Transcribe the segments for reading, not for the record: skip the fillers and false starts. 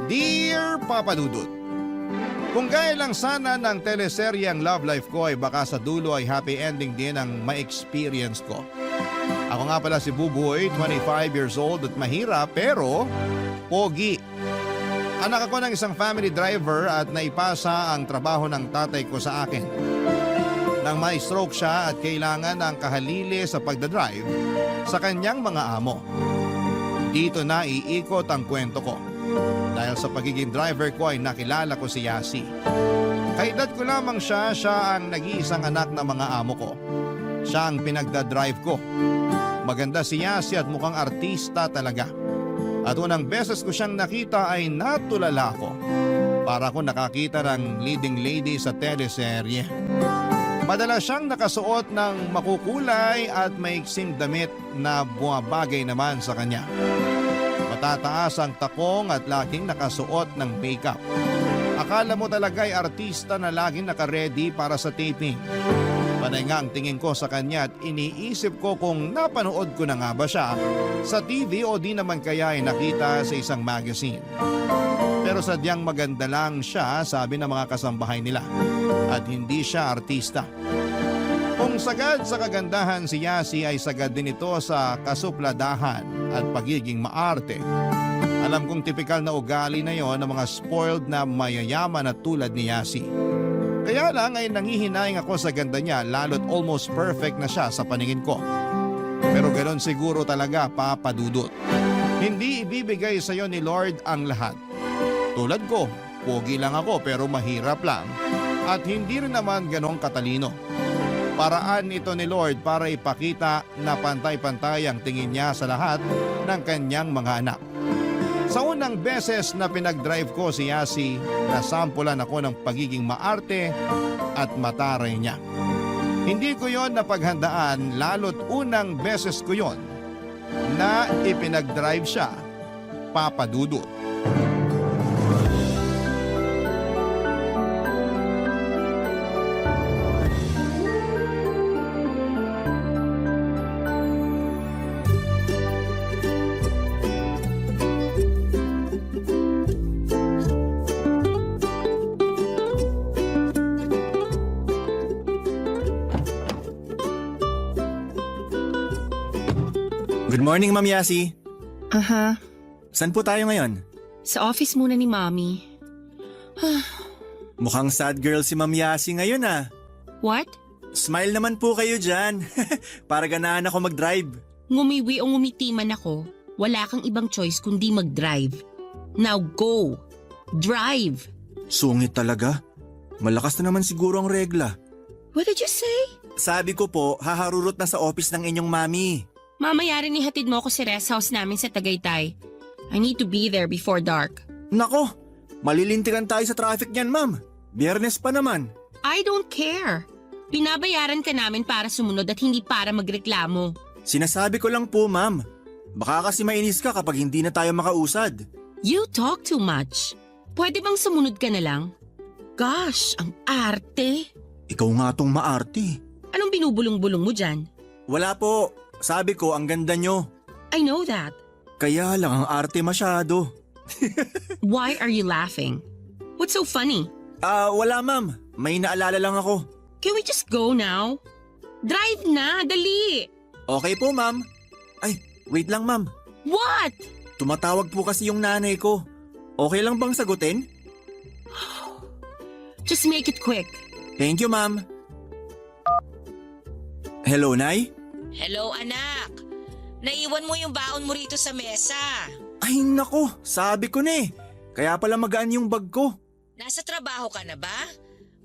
Dear Papa Dudut, kung gaya lang sana ng teleserye ang love life ko ay baka sa dulo ay happy ending din ang ma-experience ko. Ako nga pala si Buboy, 25 years old at mahirap pero pogi. Anak ako ng isang family driver at naipasa ang trabaho ng tatay ko sa akin. Nang may stroke siya at kailangan ng kahalili sa pagdadrive sa kanyang mga amo. Dito na iikot ang kwento ko. Dahil sa pagiging driver ko ay nakilala ko si Yasi. Kaedad ko lamang siya ang nag-iisang anak ng mga amo ko. Siya ang pinagdadrive ko. Maganda si Yasi at mukhang artista talaga. At unang beses ko siyang nakita ay natulala ko. Para ko nakakita ng leading lady sa teleserye. Madalas siyang nakasuot ng makukulay at maiksing damit na bumabagay naman sa kanya. Matataas ang takong at laging nakasuot ng makeup. Akala mo talaga ay artista na laging naka-ready para sa taping. Panay nga ang tingin ko sa kanya at iniisip ko kung napanood ko na nga ba siya sa TV o di naman kaya ay nakita sa isang magazine. Pero sadyang maganda lang siya, sabi ng mga kasambahay nila. At hindi siya artista. Kung sagad sa kagandahan si Yasi ay sagad din ito sa kasupladahan at pagiging maarte. Alam kong tipikal na ugali na yon ng mga spoiled na mayayaman at tulad ni Yasi. Kaya lang ay nangihinayang ako sa ganda niya lalo't almost perfect na siya sa paningin ko. Pero ganoon siguro talaga, Papa Dudut. Hindi ibibigay sa iyo ni Lord ang lahat. Tulad ko, pogi lang ako pero mahirap lang. At hindi rin naman ganong katalino. Paraan ito ni Lord para ipakita na pantay-pantay ang tingin niya sa lahat ng kanyang mga anak. Sa unang beses na pinag-drive ko si Yasi, nasampulan ako ng pagiging maarte at mataray niya. Hindi ko yon napaghandaan lalo't unang beses ko yon na ipinag-drive siya, Papa Dudut. Good morning, Ma'am Yasi. Aha. Saan po tayo ngayon? Sa office muna ni Mommy. Mukhang sad girl si Ma'am Yasi ngayon ah. What? Smile naman po kayo dyan. Para ganahan ako mag-drive. Ngumiwi o ngumiti man ako, wala kang ibang choice kundi mag-drive. Now go! Drive! Sungit talaga. Malakas na naman siguro ang regla. What did you say? Sabi ko po, haharurot na sa office ng inyong mami. Mamaya rin ihatid mo ako sa rest house namin sa Tagaytay. I need to be there before dark. Nako, malilintikan tayo sa traffic niyan, ma'am. Biyernes pa naman. I don't care. Binabayaran ka namin para sumunod at hindi para magreklamo. Sinasabi ko lang po, ma'am. Baka kasi mainis ka kapag hindi na tayo makausad. You talk too much. Pwede bang sumunod ka na lang? Gosh, ang arte. Ikaw nga tong maarte. Anong binubulong-bulong mo dyan? Wala po. Sabi ko, ang ganda nyo. I know that. Kaya lang ang arte masyado. Why are you laughing? What's so funny? Wala ma'am. May naalala lang ako. Can we just go now? Drive na, dali! Okay po ma'am. Ay, wait lang ma'am. What? Tumatawag po kasi yung nanay ko. Okay lang bang sagutin? Just make it quick. Thank you ma'am. Hello, Nay? Hello anak, naiwan mo yung baon mo rito sa mesa. Ay nako, sabi ko na eh. Kaya pala magaan yung bag ko. Nasa trabaho ka na ba?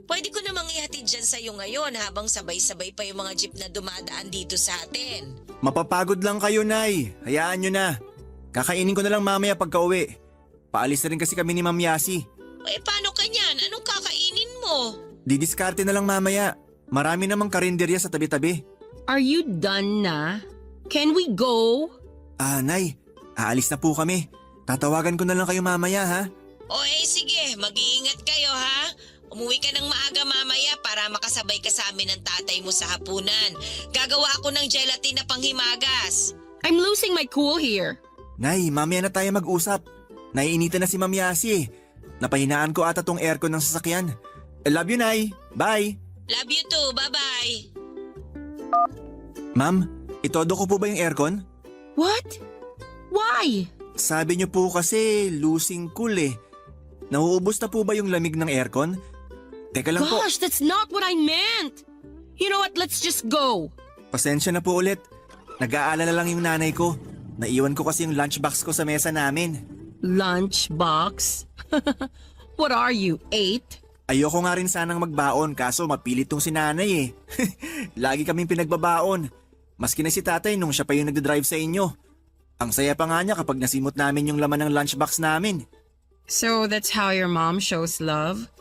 Pwede ko namang ihatid dyan sa'yo ngayon habang sabay-sabay pa yung mga jeep na dumadaan dito sa atin. Mapapagod lang kayo, Nay. Hayaan nyo na. Kakainin ko na lang mamaya pagka-uwi. Paalis na rin kasi kami ni Ma'am Yasi. Eh paano ka niyan? Anong kakainin mo? Didiskarte na lang mamaya. Marami namang karinderya sa tabi-tabi. Are you done na? Can we go? Nay, aalis na po kami. Tatawagan ko na lang kayo mamaya ha. O sige, mag-iingat kayo ha. Umuwi ka ng maaga mamaya para makasabay ka sa amin ng tatay mo sa hapunan. Gagawa ako ng gelatin na panghimagas. I'm losing my cool here. Nay, mamaya na tayo mag-usap. Naiinitan na si Ma'am Yasi eh. Napahinaan ko ata tong aircon ng sasakyan. I love you, Nay. Bye. Love you too. Bye-bye. Ma'am, itodo ko po ba yung aircon? What? Why? Sabi niyo po kasi losing cool eh. Nauubos na po ba yung lamig ng aircon? Teka lang po, Gosh, that's not what I meant. You know what? Let's just go. pasensya na po ulit. Nag-aalala lang yung nanay ko. Naiwan ko kasi yung lunchbox ko sa mesa namin. Lunchbox? What are you, 8? Ayoko nga rin sanang magbaon kaso mapilit tong si nanay eh. Lagi kaming pinagbabaon. Maski na si tatay nung siya pa yung nagdadrive sa inyo. Ang saya pa nga niya kapag nasimot namin yung laman ng lunchbox namin. So that's how your mom shows love?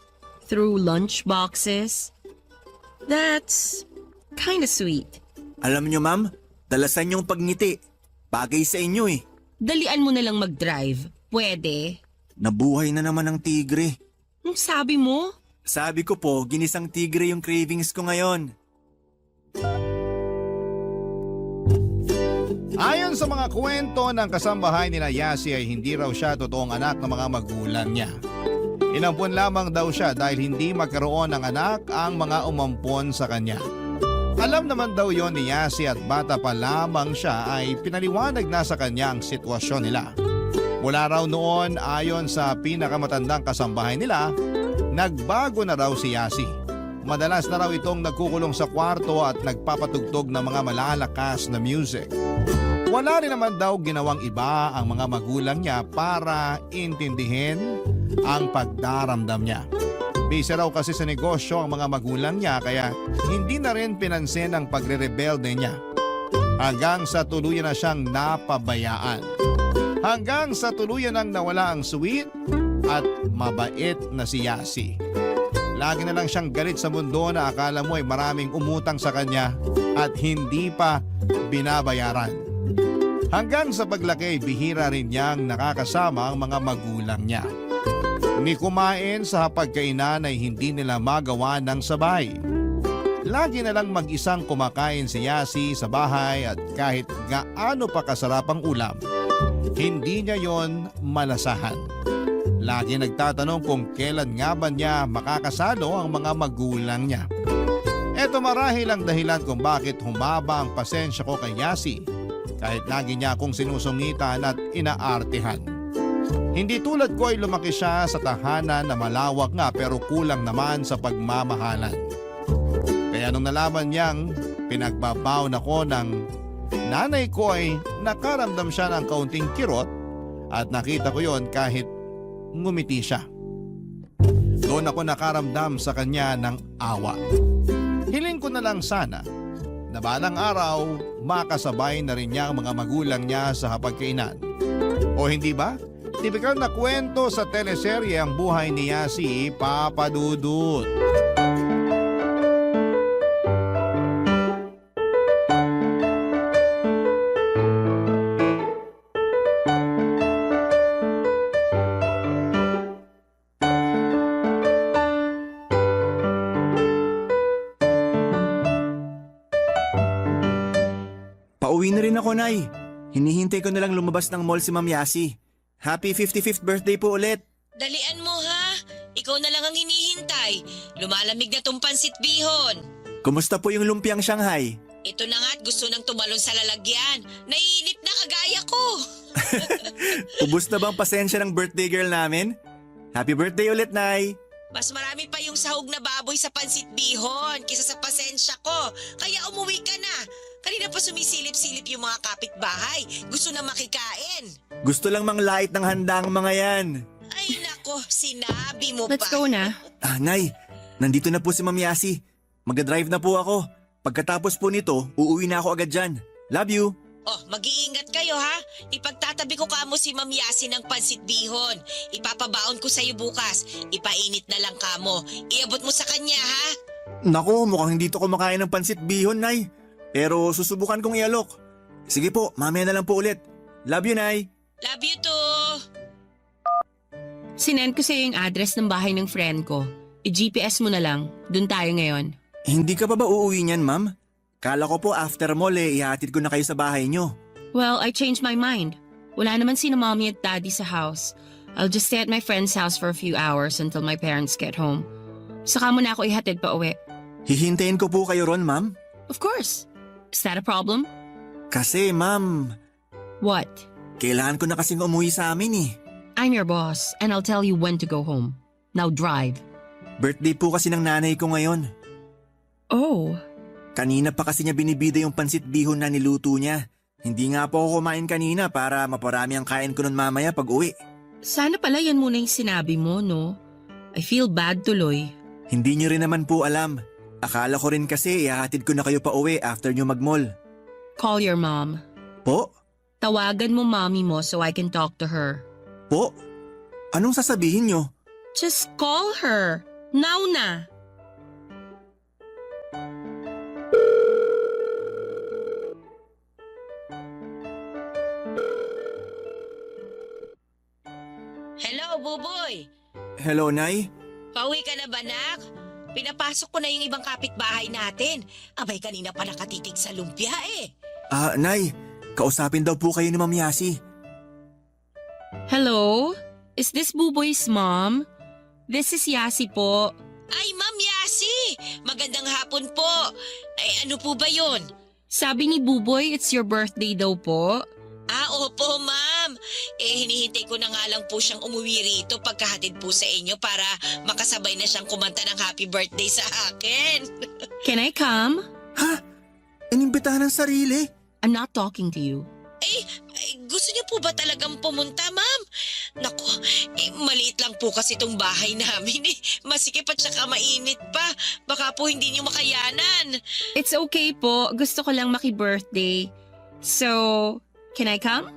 Through lunchboxes? That's kind of sweet. Alam niyo ma'am, dalasan yung pagngiti. Bagay sa inyo eh. Dalian mo na lang mag-drive. Pwede? Nabuhay na naman ang tigre. Ang sabi mo? Sabi ko po, ginisang tigre yung cravings ko ngayon. Ayon sa mga kwento ng kasambahay nila Yasi ay hindi raw siya totoong anak ng mga magulang niya. Inampun lamang daw siya dahil hindi magkaroon ng anak ang mga umampon sa kanya. Alam naman daw yon ni Yasi at bata pa lamang siya ay pinaliwanag na sa kanya ang sitwasyon nila. Mula raw noon ayon sa pinakamatandang kasambahay nila, nagbago na raw si Yasi. Madalas na raw itong nagkukulong sa kwarto at nagpapatugtog ng mga malalakas na music. Wala rin naman daw ginawang iba ang mga magulang niya para intindihin ang pagdaramdam niya. Busy raw kasi sa negosyo ang mga magulang niya kaya hindi na rin pinansin ang pagre-rebelde niya. Hanggang sa tuluyan na siyang napabayaan. Hanggang sa tuluyan nang nawala ang sweet at mabait na si Yasi. Lagi na lang siyang galit sa mundo na akala mo ay maraming umutang sa kanya at hindi pa binabayaran. Hanggang sa paglaki, bihira rin niyang nakakasama ang mga magulang niya. Ni kumain sa hapagkainan ay hindi nila magawa ng sabay. Lagi na lang mag-isang kumakain si Yasi sa bahay at kahit gaano pa kasarap ang ulam, hindi niya yon malasahan. Lagi nagtatanong kung kailan nga ba niya makakasalo ang mga magulang niya. Eto marahil ang dahilan kung bakit humaba ang pasensya ko kay Yasi kahit lagi niya akong sinusungitan at inaartehan. Hindi tulad ko ay lumaki siya sa tahanan na malawak nga pero kulang naman sa pagmamahalan. Kaya nung nalaman niyang pinagbabaon ako ng nanay ko ay nakaramdam siya ng kaunting kirot at nakita ko yon kahit ngumiti siya. Doon ako nakaramdam sa kanya ng awa. Hiling ko na lang sana na balang araw makasabay na rin niya ang mga magulang niya sa hapagkainan. O hindi ba? Tipikal na kwento sa teleserye ang buhay ni Yasi, Papa Dudut. Pauwi na rin ako, Nay. Hinihintay ko na lang lumabas ng mall si Ma'am Yasi. Happy 55th birthday po ulit. Dalian mo ha. Ikaw na lang ang hinihintay. Lumalamig na tong pansit bihon. Kumusta po yung lumpiang Shanghai? Ito na nga at gusto nang tumalon sa lalagyan. Naiinip na kagaya ko. Ubus na bang pasensya ng birthday girl namin? Happy birthday ulit, Nay. Mas marami pa yung sahog na baboy sa pansit bihon kisa sa pasensya ko. Kaya umuwi ka na. Kanina pa sumisilip-silip yung mga kapitbahay. Gusto na makikain. Gusto lang manglait ng handa ang mga yan. Ay nako, sinabi mo Let's pa. go na. Nay, nandito na po si Ma'am Yasi. Magdadrive na po ako. Pagkatapos po nito, uuwi na ako agad dyan. Love you. Oh, mag-iingat kayo ha. Ipagtatabi ko kamo si Ma'am Yasi ng pansit bihon. Ipapabaon ko sa'yo bukas. Ipainit na lang kamo. Iabot mo sa kanya ha. Naku, mukhang hindi to kumakain ng pansit bihon, Nay. Pero susubukan kong ialok. Sige po, mamaya na lang po ulit. Love you, Nay. Love you too. Sinend ko sa'yo yung address ng bahay ng friend ko. I-GPS mo na lang. Doon tayo ngayon. Hindi ka pa ba uuwi niyan, ma'am? Kala ko po after mall ihatid ko na kayo sa bahay nyo. Well, I changed my mind. Wala naman sina mommy at daddy sa house. I'll just stay at my friend's house for a few hours until my parents get home. Saka mo na ako ihatid pa uwi. Hihintayin ko po kayo ron, ma'am. Of course. Is that a problem? Kasi, ma'am, What? kailangan ko na kasing umuwi sa amin eh. I'm your boss and I'll tell you when to go home. Now drive. Birthday po kasi ng nanay ko ngayon. Oh, Kanina pa kasi niya binibida yung pansit bihon na niluto niya. Hindi nga po ako kumain kanina para maparami ang kain ko nun mamaya pag uwi. sana pala yan muna yung sinabi mo, no? I feel bad tuloy. Hindi niyo rin naman po alam. Akala ko rin kasi ihahatid ko na kayo pa uwi after niyo mag-mall. Call your mom. Po? Tawagan mo mommy mo so I can talk to her. Po? Anong sasabihin niyo? Just call her. Now na. Hello, Buboy. Hello, Nay? Pauwi ka na ba, nak? Pinapasok ko na yung ibang kapitbahay natin. Abay, kanina pa nakatitig sa lumpia eh. Nay, kausapin daw po kayo ni Ma'am Yasi. Hello? Is this Buboy's mom? This is Yasi po. Ay, Ma'am Yasi! Magandang hapon po. Ay, ano po ba yun? Sabi ni Buboy, it's your birthday daw po. Opo, ma'am. Hinihintay ko na nga lang po siyang umuwi rito pagkahatid po sa inyo para makasabay na siyang kumanta ng happy birthday sa akin. Can I come? Ha? Inimbitahan ng sarili? I'm not talking to you. Gusto niyo po ba talagang pumunta, ma'am? Naku, maliit lang po kasi itong bahay namin eh. Masikip at saka mainit pa. Baka po hindi niyo makayanan. It's okay po. Gusto ko lang maki-birthday. So, can I come?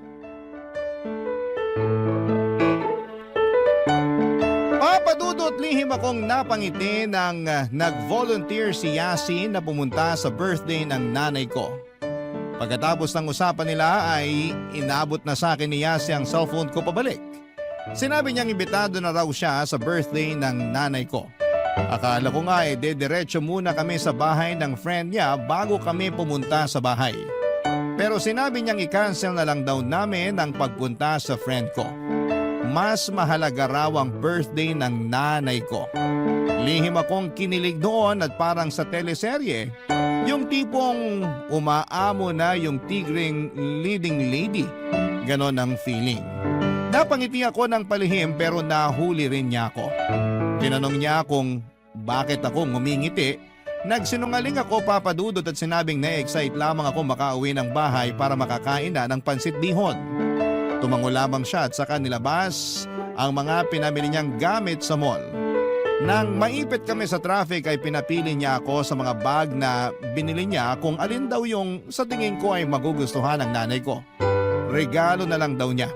Papadudot lihim akong napangiti nang nag-volunteer si Yasi na pumunta sa birthday ng nanay ko. Pagkatapos ng usapan nila ay inabot na sa akin ni Yasi ang cellphone ko pabalik. Sinabi niyang imbitado na raw siya sa birthday ng nanay ko. Akala ko nga dediretso muna kami sa bahay ng friend niya bago kami pumunta sa bahay. Pero sinabi niyang i-cancel na lang daw namin ang pagpunta sa friend ko. Mas mahalaga raw ang birthday ng nanay ko. Lihim akong kinilig noon at parang sa teleserye, yung tipong umaamo na yung tigring leading lady. Ganon ang feeling. Napangiti ako ng palihim pero nahuli rin niya ako. Tinanong niya kung bakit ako ngumingiti. Nagsinungaling ako, papadudot, at sinabing na-excite lamang ako makauwi ng bahay para makakain na ng pansit bihon. Tumango lamang siya at saka nilabas ang mga pinamili niyang gamit sa mall. Nang maipit kami sa traffic ay pinapili niya ako sa mga bag na binili niya kung alin daw yung sa tingin ko ay magugustuhan ng nanay ko. Regalo na lang daw niya.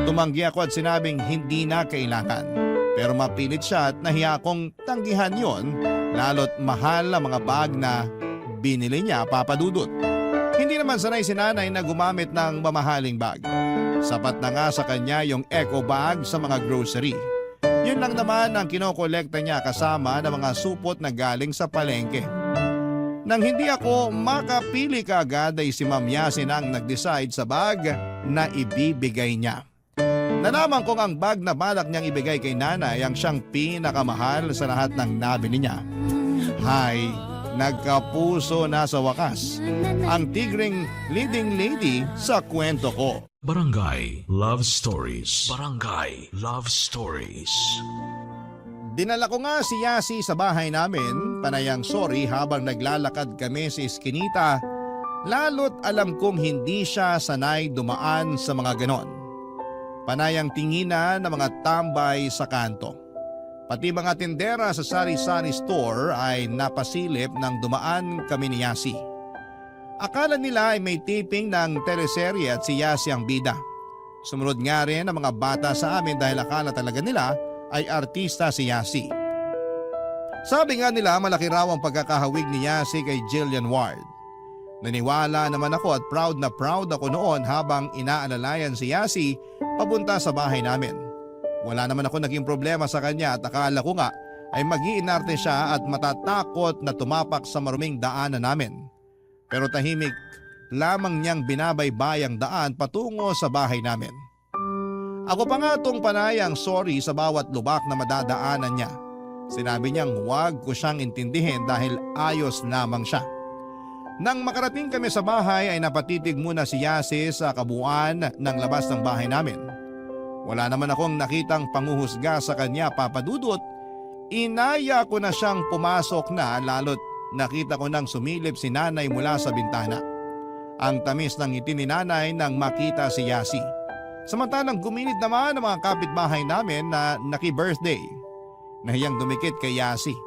Tumanggi ako at sinabing hindi na kailangan. Pero mapilit siya at nahiya akong tanggihan yon, lalo't mahal ang mga bag na binili niya, papadudot. Hindi naman sanay si nanay na gumamit ng mamahaling bag. Sapat na nga sa kanya yung eco bag sa mga grocery. Yun lang naman ang kinokolekta niya kasama ng mga supot na galing sa palengke. Nang hindi ako makapili kaagad ay si Ma'am Yasi na ang nag-decide sa bag na ibibigay niya. Nalaman kong ang bag na balak niyang ibigay kay nanay ang siyang pinakamahal sa lahat ng nabili niya. Hay, nagkapuso na sa wakas ang tigring leading lady sa kwento ko. Barangay Love Stories. Barangay Love Stories. Dinala ko nga si Yasi sa bahay namin, panayang sorry habang naglalakad kami sa iskinita, lalo't alam kong hindi siya sanay dumaan sa mga ganon. Panayang tingina ng mga tambay sa kanto. Pati mga tindera sa sari-sari store ay napasilip nang dumaan kami ni Yasi. Akala nila ay may taping ng teleserye at si Yasi ang bida. Sumunod nga rin ang mga bata sa amin dahil akala talaga nila ay artista si Yasi. Sabi nga nila malaki raw ang pagkakahawig ni Yasi kay Jillian Ward. Naniwala naman ako at proud na proud ako noon habang inaalalayan si Yasi papunta sa bahay namin. Wala naman ako naging problema sa kanya at akala ko nga ay mag-iinarte siya at matatakot na tumapak sa maruming daanan namin. Pero tahimik lamang niyang binabaybay ang daan patungo sa bahay namin. Ako pa nga tong panayang sorry sa bawat lubak na madadaanan niya. Sinabi niyang huwag ko siyang intindihin dahil ayos lamang siya. Nang makarating kami sa bahay ay napatitig muna si Yasi sa kabuuan ng labas ng bahay namin. Wala naman akong nakitang panguhusga sa kanya, Papa Dudut. Inaya ko na siyang pumasok na lalo't nakita ko nang sumilip si nanay mula sa bintana. Ang tamis ng ngiti ni nanay nang makita si Yasi. Samantalang guminit naman ang mga kapitbahay namin na naki-birthday. Nahiyang dumikit kay Yasi.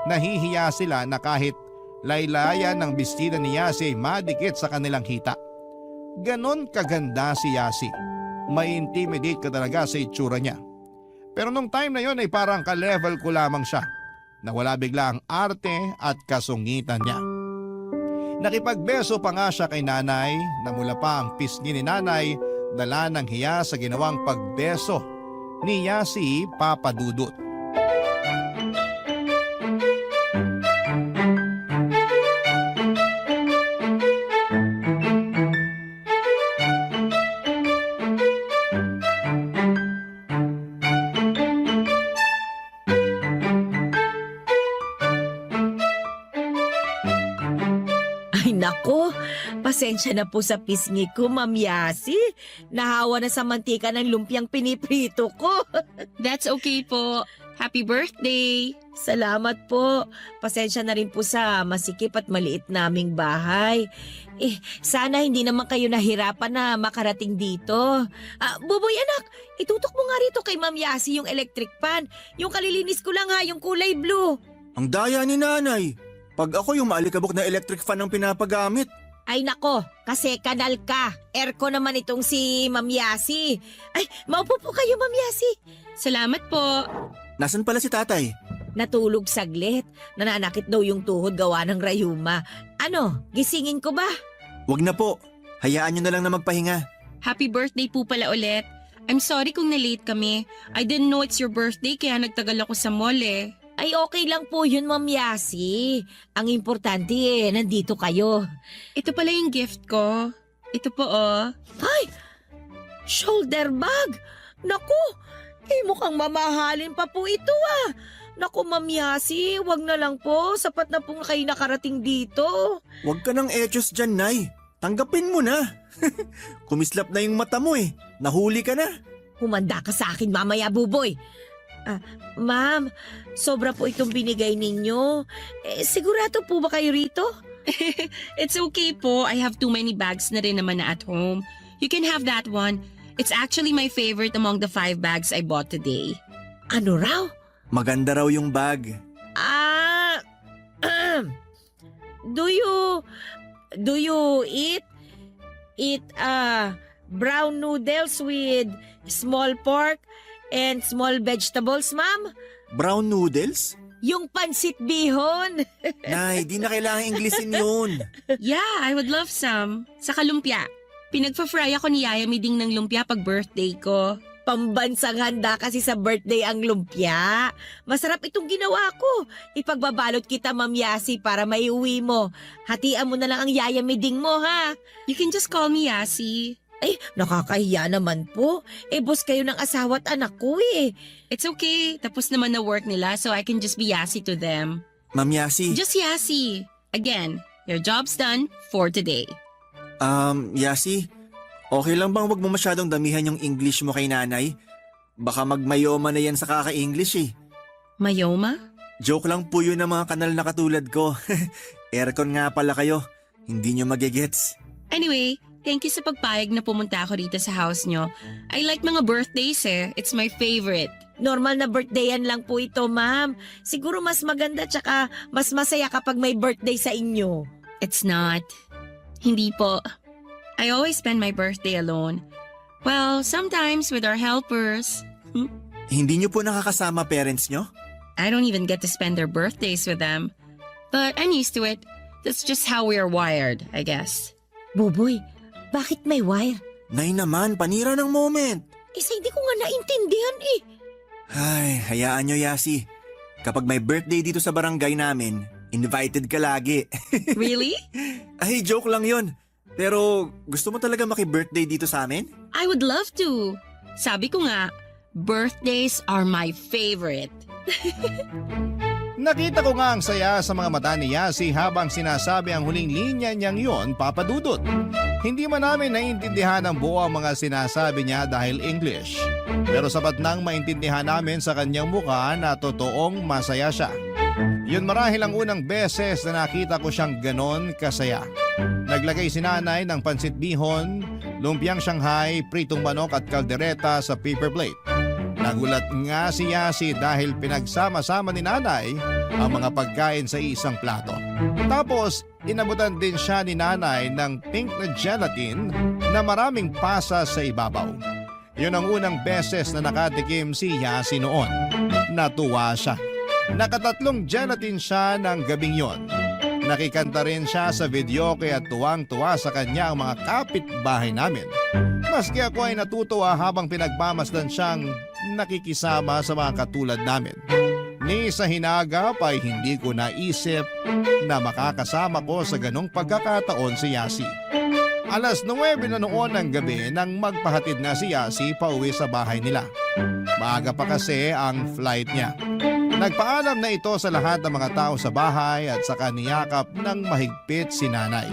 Nahihiya sila na kahit laylayan ng bestida ni Yasi ay madikit sa kanilang hita. Ganon kaganda si Yasi. May intimidate ka talaga sa itsura niya. Pero nung time na yon ay parang ka-level ko lamang siya. Nawala bigla ang arte at kasungitan niya. Nakipagbeso pa nga siya kay nanay na mula pa ang pisngi ni nanay dala ng hiya sa ginawang pagbeso ni Yasi, Papa Dudut. Ay nako, pasensya na po sa pisngi ko, Ma'am Yasi. Nahawa na sa mantika ng lumpiang piniprito ko. That's okay po. Happy birthday! Salamat po. Pasensya na rin po sa masikip at maliit naming bahay. Sana hindi naman kayo nahirapan na makarating dito. Buboy anak, itutok mo nga rito kay Ma'am Yasi yung electric fan. Yung kalilinis ko lang ha, yung kulay blue. Ang daya ni nanay. Pag ako yung maalikabok na electric fan ang pinapagamit. Ay nako, kasi kanal ka. Aircon naman itong si Ma'am Yasi. Ay, maupo po kayo, Ma'am Yasi. Salamat po. Nasaan pala si tatay? Natulog saglit. Nananakit daw yung tuhod gawa ng rayuma. Ano, gisingin ko ba? Wag na po. Hayaan nyo na lang na magpahinga. Happy birthday po pala ulit. I'm sorry kung na-late kami. I didn't know it's your birthday kaya nagtagal ako sa mall eh. Ay okay lang po yun, Ma'am Yasi. Ang importante nandito kayo. Ito pala yung gift ko. Ito po oh. Ay! Shoulder bag! Naku! Mukhang mamahalin pa po ito ah. Naku, Ma'am Yasi, wag na lang po. Sapat na pong kayo nakarating dito. Wag ka ng etyos dyan, Nay. Tanggapin mo na. Kumislap na yung mata mo eh. Nahuli ka na. Humanda ka sa akin mamaya, Buboy. Ma'am, sobra po itong binigay ninyo. Sigurado po ba kayo rito? It's okay po. I have too many bags na rin naman na at home. You can have that one. It's actually my favorite among the 5 bags I bought today. Ano raw? Maganda raw yung bag. Do you eat brown noodles with small pork and small vegetables, ma'am? Brown noodles? Yung pansit bihon. Nay, di na kailangan Englishin yun. Yeah, I would love some. Sa kalumpia. Pinagpa-fry ako ni Yaya Miding ng lumpia pag birthday ko. Pambansang handa kasi sa birthday ang lumpia. Masarap itong ginawa ko. Ipagbabalot kita, Ma'am Yasi, para maiuwi mo. Hatian mo na lang ang Yaya Miding mo, ha? You can just call me Yasi. Ay, nakakahiya naman po. Boss kayo ng asawa at anak ko eh. It's okay. Tapos naman na work nila so I can just be Yasi to them. Ma'am Yasi. Just Yasi. Again, your job's done for today. Yasi, okay lang bang wag mo masyadong damihan yung English mo kay nanay? Baka magmayoma na yan sa kaka-English eh. Mayoma? Joke lang po yun ng mga kanal na katulad ko. Aircon nga pala kayo. Hindi nyo magigets. Anyway, thank you sa pagpayag na pumunta ako dito sa house nyo. I like mga birthdays eh. It's my favorite. Normal na birthdayan lang po ito, ma'am. Siguro mas maganda tsaka mas masaya kapag may birthday sa inyo. It's not. Hindi po. I always spend my birthday alone. Well, sometimes with our helpers. Hindi nyo po nakakasama parents nyo? I don't even get to spend their birthdays with them. But I'm used to it. That's just how we are wired, I guess. Buboy, bakit may wire? Nay naman, panira ng moment. Isa hindi ko nga naintindihan eh. Ay, hayaan nyo Yasi. Kapag may birthday dito sa barangay namin, invited ka lagi. Really? Ay, joke lang yon. Pero gusto mo talaga maki-birthday dito sa amin? I would love to. Sabi ko nga, birthdays are my favorite. Nakita ko nga ang saya sa mga mata ni Yasi habang sinasabi ang huling linya niyang yon, Papa Dudut. Hindi man namin naiintindihan ang buo ang mga sinasabi niya dahil English. Pero sapat nang maintindihan namin sa kanyang mukha na totoong masaya siya. Yun marahil ang unang beses na nakita ko siyang ganon kasaya. Naglagay si nanay ng pansit bihon, lumpiang Shanghai, pritong manok at kaldereta sa paper plate. Nagulat nga si Yasi dahil pinagsama-sama ni nanay ang mga pagkain sa isang plato. Tapos, inabutan din siya ni nanay ng pink na gelatin na maraming pasas sa ibabaw. Yun ang unang beses na nakatikim si Yasi noon. Natuwa siya. Nakatatlong gelatin siya ng gabing yon. Nakikanta rin siya sa video kaya tuwang-tuwa sa kanya ang mga kapitbahay namin. Maski ako ay natutuwa habang pinagmamasdan siyang nakikisama sa mga katulad namin. Ni sa hinagap ay hindi ko naisip na makakasama ko sa ganong pagkakataon si Yasi. Alas 9 na noon ng gabi nang magpahatid na si Yasi pauwi sa bahay nila. Maaga pa kasi ang flight niya. Nagpaalam na ito sa lahat ng mga tao sa bahay at saka niyakap ng mahigpit si nanay.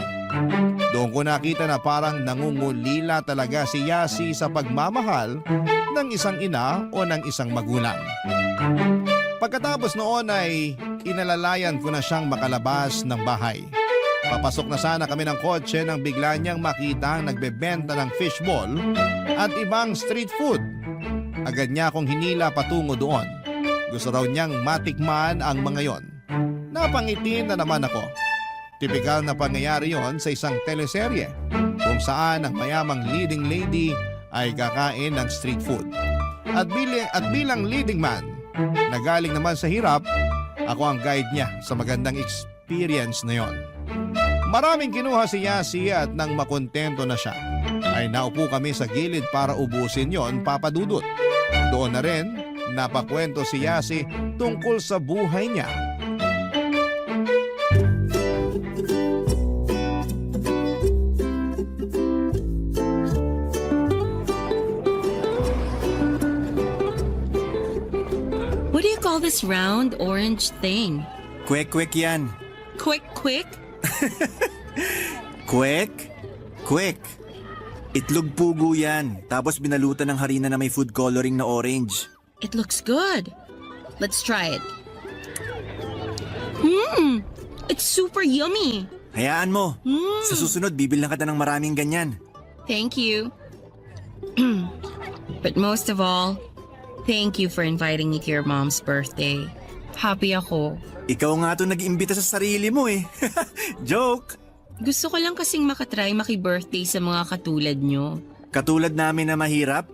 Doon ko nakita na parang nangungulila talaga si Yasi sa pagmamahal ng isang ina o ng isang magulang. Pagkatapos noon ay inalalayan ko na siyang makalabas ng bahay. Papasok na sana kami ng kotse nang bigla niyang makita ang nagbebenta ng fishball at ibang street food. Agad niya akong hinila patungo doon. Gusto raw niyang matikman ang mga yon. Napangiti na naman ako. Tipikal na pangyayari yon sa isang teleserye kung saan ang mayamang leading lady ay kakain ng street food. At bilang leading man na galing naman sa hirap, ako ang guide niya sa magandang experience na yon. Maraming kinuha si Yasi at nang makontento na siya, ay naupo kami sa gilid para ubusin yon, Papa Dudut. Doon na rin, napakwento si Yasi tungkol sa buhay niya. What do you call this round orange thing? Kwek-kwek yan. Quick, quick? Kwek? Kwek. Itlog pugo yan. Tapos binalutan ng harina na may food coloring na orange. It looks good. Let's try it. It's super yummy. Hayaan mo. Sa susunod, bibilang kita ng maraming ganyan. Thank you. But most of all, thank you for inviting me to your mom's birthday. Happy ako. Ikaw nga ito nag-imbita sa sarili mo eh. Joke! Gusto ko lang kasing makatry maki-birthday sa mga katulad nyo. Katulad namin na mahirap?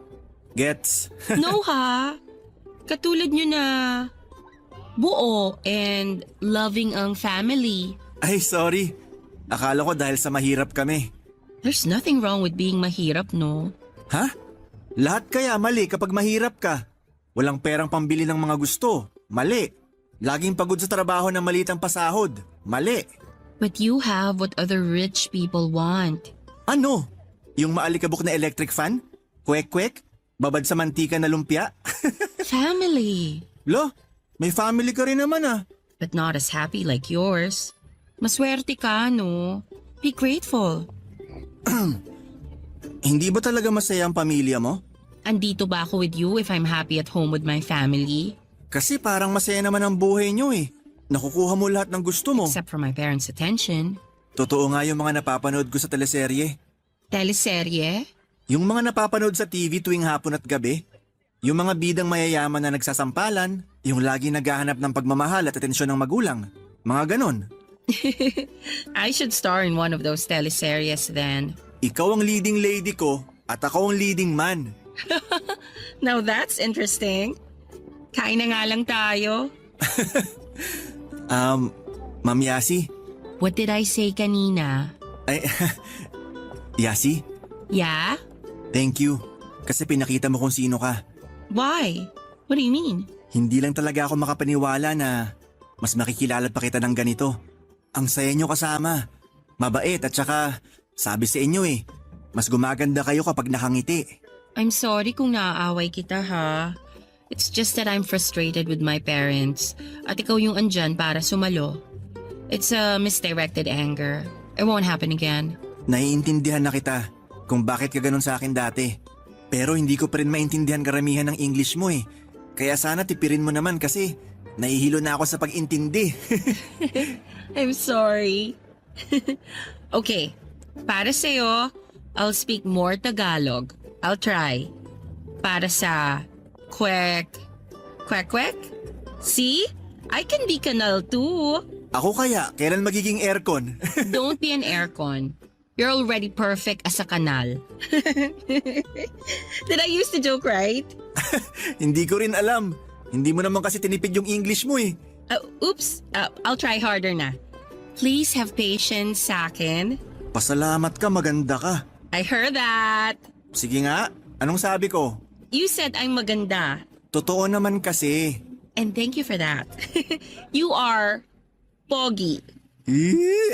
Gets? No ha? Katulad nyo na buo and loving ang family. Ay, sorry. Akala ko dahil sa mahirap kami. There's nothing wrong with being mahirap, no? Ha? Lahat kaya mali kapag mahirap ka. Walang perang pambili ng mga gusto. Mali. Laging pagod sa trabaho na maliit ang pasahod. Mali. But you have what other rich people want. Ano? Yung maalikabok na electric fan? Kwek-kwek? Babad sa mantika na lumpia? Family. Lo, may family ka rin naman ah. But not as happy like yours. Maswerte ka, no? Be grateful. Hindi ba talaga masaya ang pamilya mo? Andito ba ako with you if I'm happy at home with my family? Kasi parang masaya naman ang buhay nyo eh. Nakukuha mo lahat ng gusto mo. Except for my parents' attention. Totoo nga yung mga napapanood ko sa teleserye. Teleserye? Yung mga napapanood sa TV tuwing hapon at gabi. Yung mga bidang mayayaman na nagsasampalan. Yung lagi naghahanap ng pagmamahal at atensyon ng magulang. Mga ganon. I should star in one of those teleseries then. Ikaw ang leading lady ko at ako ang leading man. Now that's interesting. Kain na nga lang tayo. Ma'am Yasi? What did I say kanina? Ay, Yasi? Yeah? Thank you. Kasi pinakita mo kung sino ka. Why? What do you mean? Hindi lang talaga ako makapaniwala na mas makikilala pa kita ng ganito. Ang saya nyo kasama. Mabait at saka sabi sa inyo eh, mas gumaganda kayo kapag nakangiti. I'm sorry kung naaaway kita ha. It's just that I'm frustrated with my parents at ikaw yung andyan para sumalo. It's a misdirected anger. It won't happen again. Naiintindihan na kita kung bakit ka ganun sa akin dati. Pero hindi ko pa rin maintindihan karamihan ng English mo eh. Kaya sana tipirin mo naman kasi nahihilo na ako sa pag-intindi. I'm sorry. Okay, para sa'yo, I'll speak more Tagalog. I'll try. Para sa kwek. See? I can be kanal too. Ako kaya, kailan magiging aircon? Don't be an aircon. You're already perfect as a kanal. Did I use the joke right? Hindi ko rin alam. Hindi mo naman kasi tinipid yung English mo eh. Oops, I'll try harder na. Please have patience sa akin. Pasalamat ka, maganda ka. I heard that. Sige nga, anong sabi ko? You said I'm maganda. Totoo naman kasi. And thank you for that. You are pogi.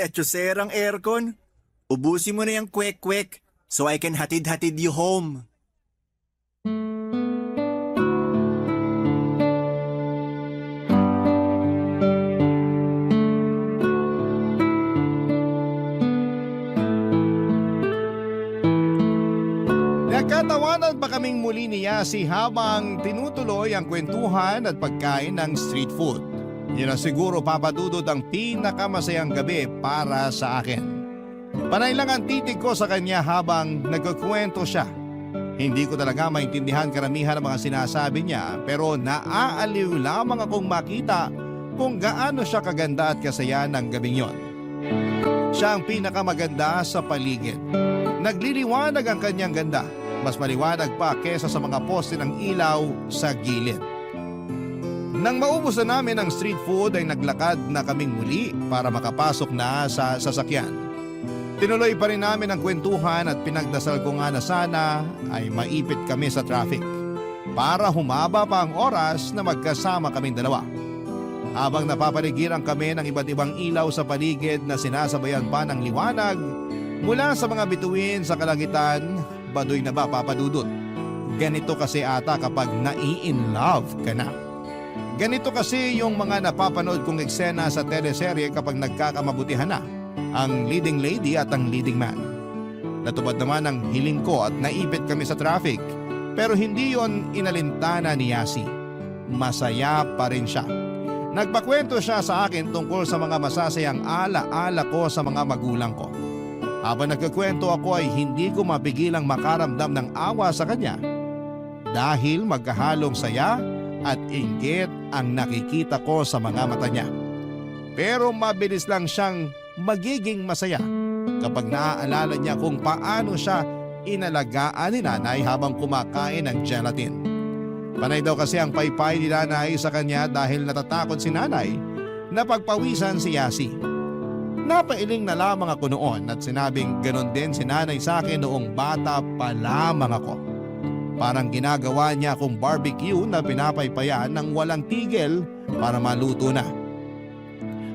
Etyoserang aircon. Ubusin mo na yung kwek-kwek so I can hatid-hatid you home. Nagkatawanan pa kaming muli ni Yasi habang tinutuloy ang kwentuhan at pagkain ng street food. Yun ang siguro papadudod ang pinakamasayang gabi para sa akin. Panay lang ang titig ko sa kanya habang nagkukwento siya. Hindi ko talaga maintindihan karamihan ng mga sinasabi niya pero naaaliw lamang akong makita kung gaano siya kaganda at kasaya ng gabing yon. Siya ang pinakamaganda sa paligid. Nagliliwanag ang kanyang ganda. Mas maliwanag pa kesa sa mga poste ng ilaw sa gilid. Nang maubos na namin ang street food ay naglakad na kaming muli para makapasok na sa sasakyan. Tinuloy pa rin namin ang kwentuhan at pinagdasal ko nga na sana ay maipit kami sa traffic para humaba pa ang oras na magkasama kaming dalawa. Habang napapaligiran kami ng iba't ibang ilaw sa paligid na sinasabayan pa ng liwanag mula sa mga bituin sa kalangitan, baduy na ba papadudot? Ganito kasi ata kapag nai-in-love ka na. Ganito kasi yung mga napapanood kong eksena sa teleserye kapag nagkakamabutihan na ang leading lady at ang leading man. Natupad naman ang hiling ko at naipit kami sa traffic pero hindi yon inalintana ni Yasi. Masaya pa rin siya. Nagpakwento siya sa akin tungkol sa mga masasayang ala-ala ko sa mga magulang ko. Habang nagkakwento ako ay hindi ko mapigilang makaramdam ng awa sa kanya dahil magkahalong saya at inggit ang nakikita ko sa mga mata niya. Pero mabilis lang siyang magiging masaya kapag naaalala niya kung paano siya inalagaan ni nanay habang kumakain ng gelatin. Panay daw kasi ang paypay ni nanay sa kanya dahil natatakot si nanay na pagpawisan si Yasi. Napailing na lamang ako noon at sinabing ganon din si nanay sa akin noong bata pa lamang ako. Parang ginagawa niya akong barbecue na pinapaypayan ng walang tigil para maluto na.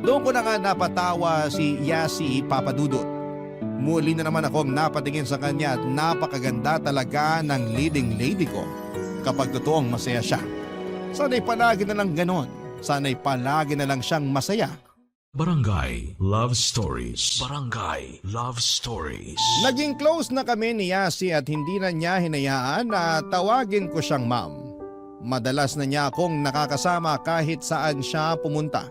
Doon ko na nga napatawa si Yasi papadudot. Muli na naman akong napatingin sa kanya at napakaganda talaga ng leading lady ko kapag totoong masaya siya. Sana'y palagi na lang ganon. Sana'y palagi na lang siyang masaya. Barangay Love Stories. Barangay Love Stories. Naging close na kami ni Yasi at hindi na niya hinayaan na tawagin ko siyang ma'am. Madalas na niya akong nakakasama kahit saan siya pumunta.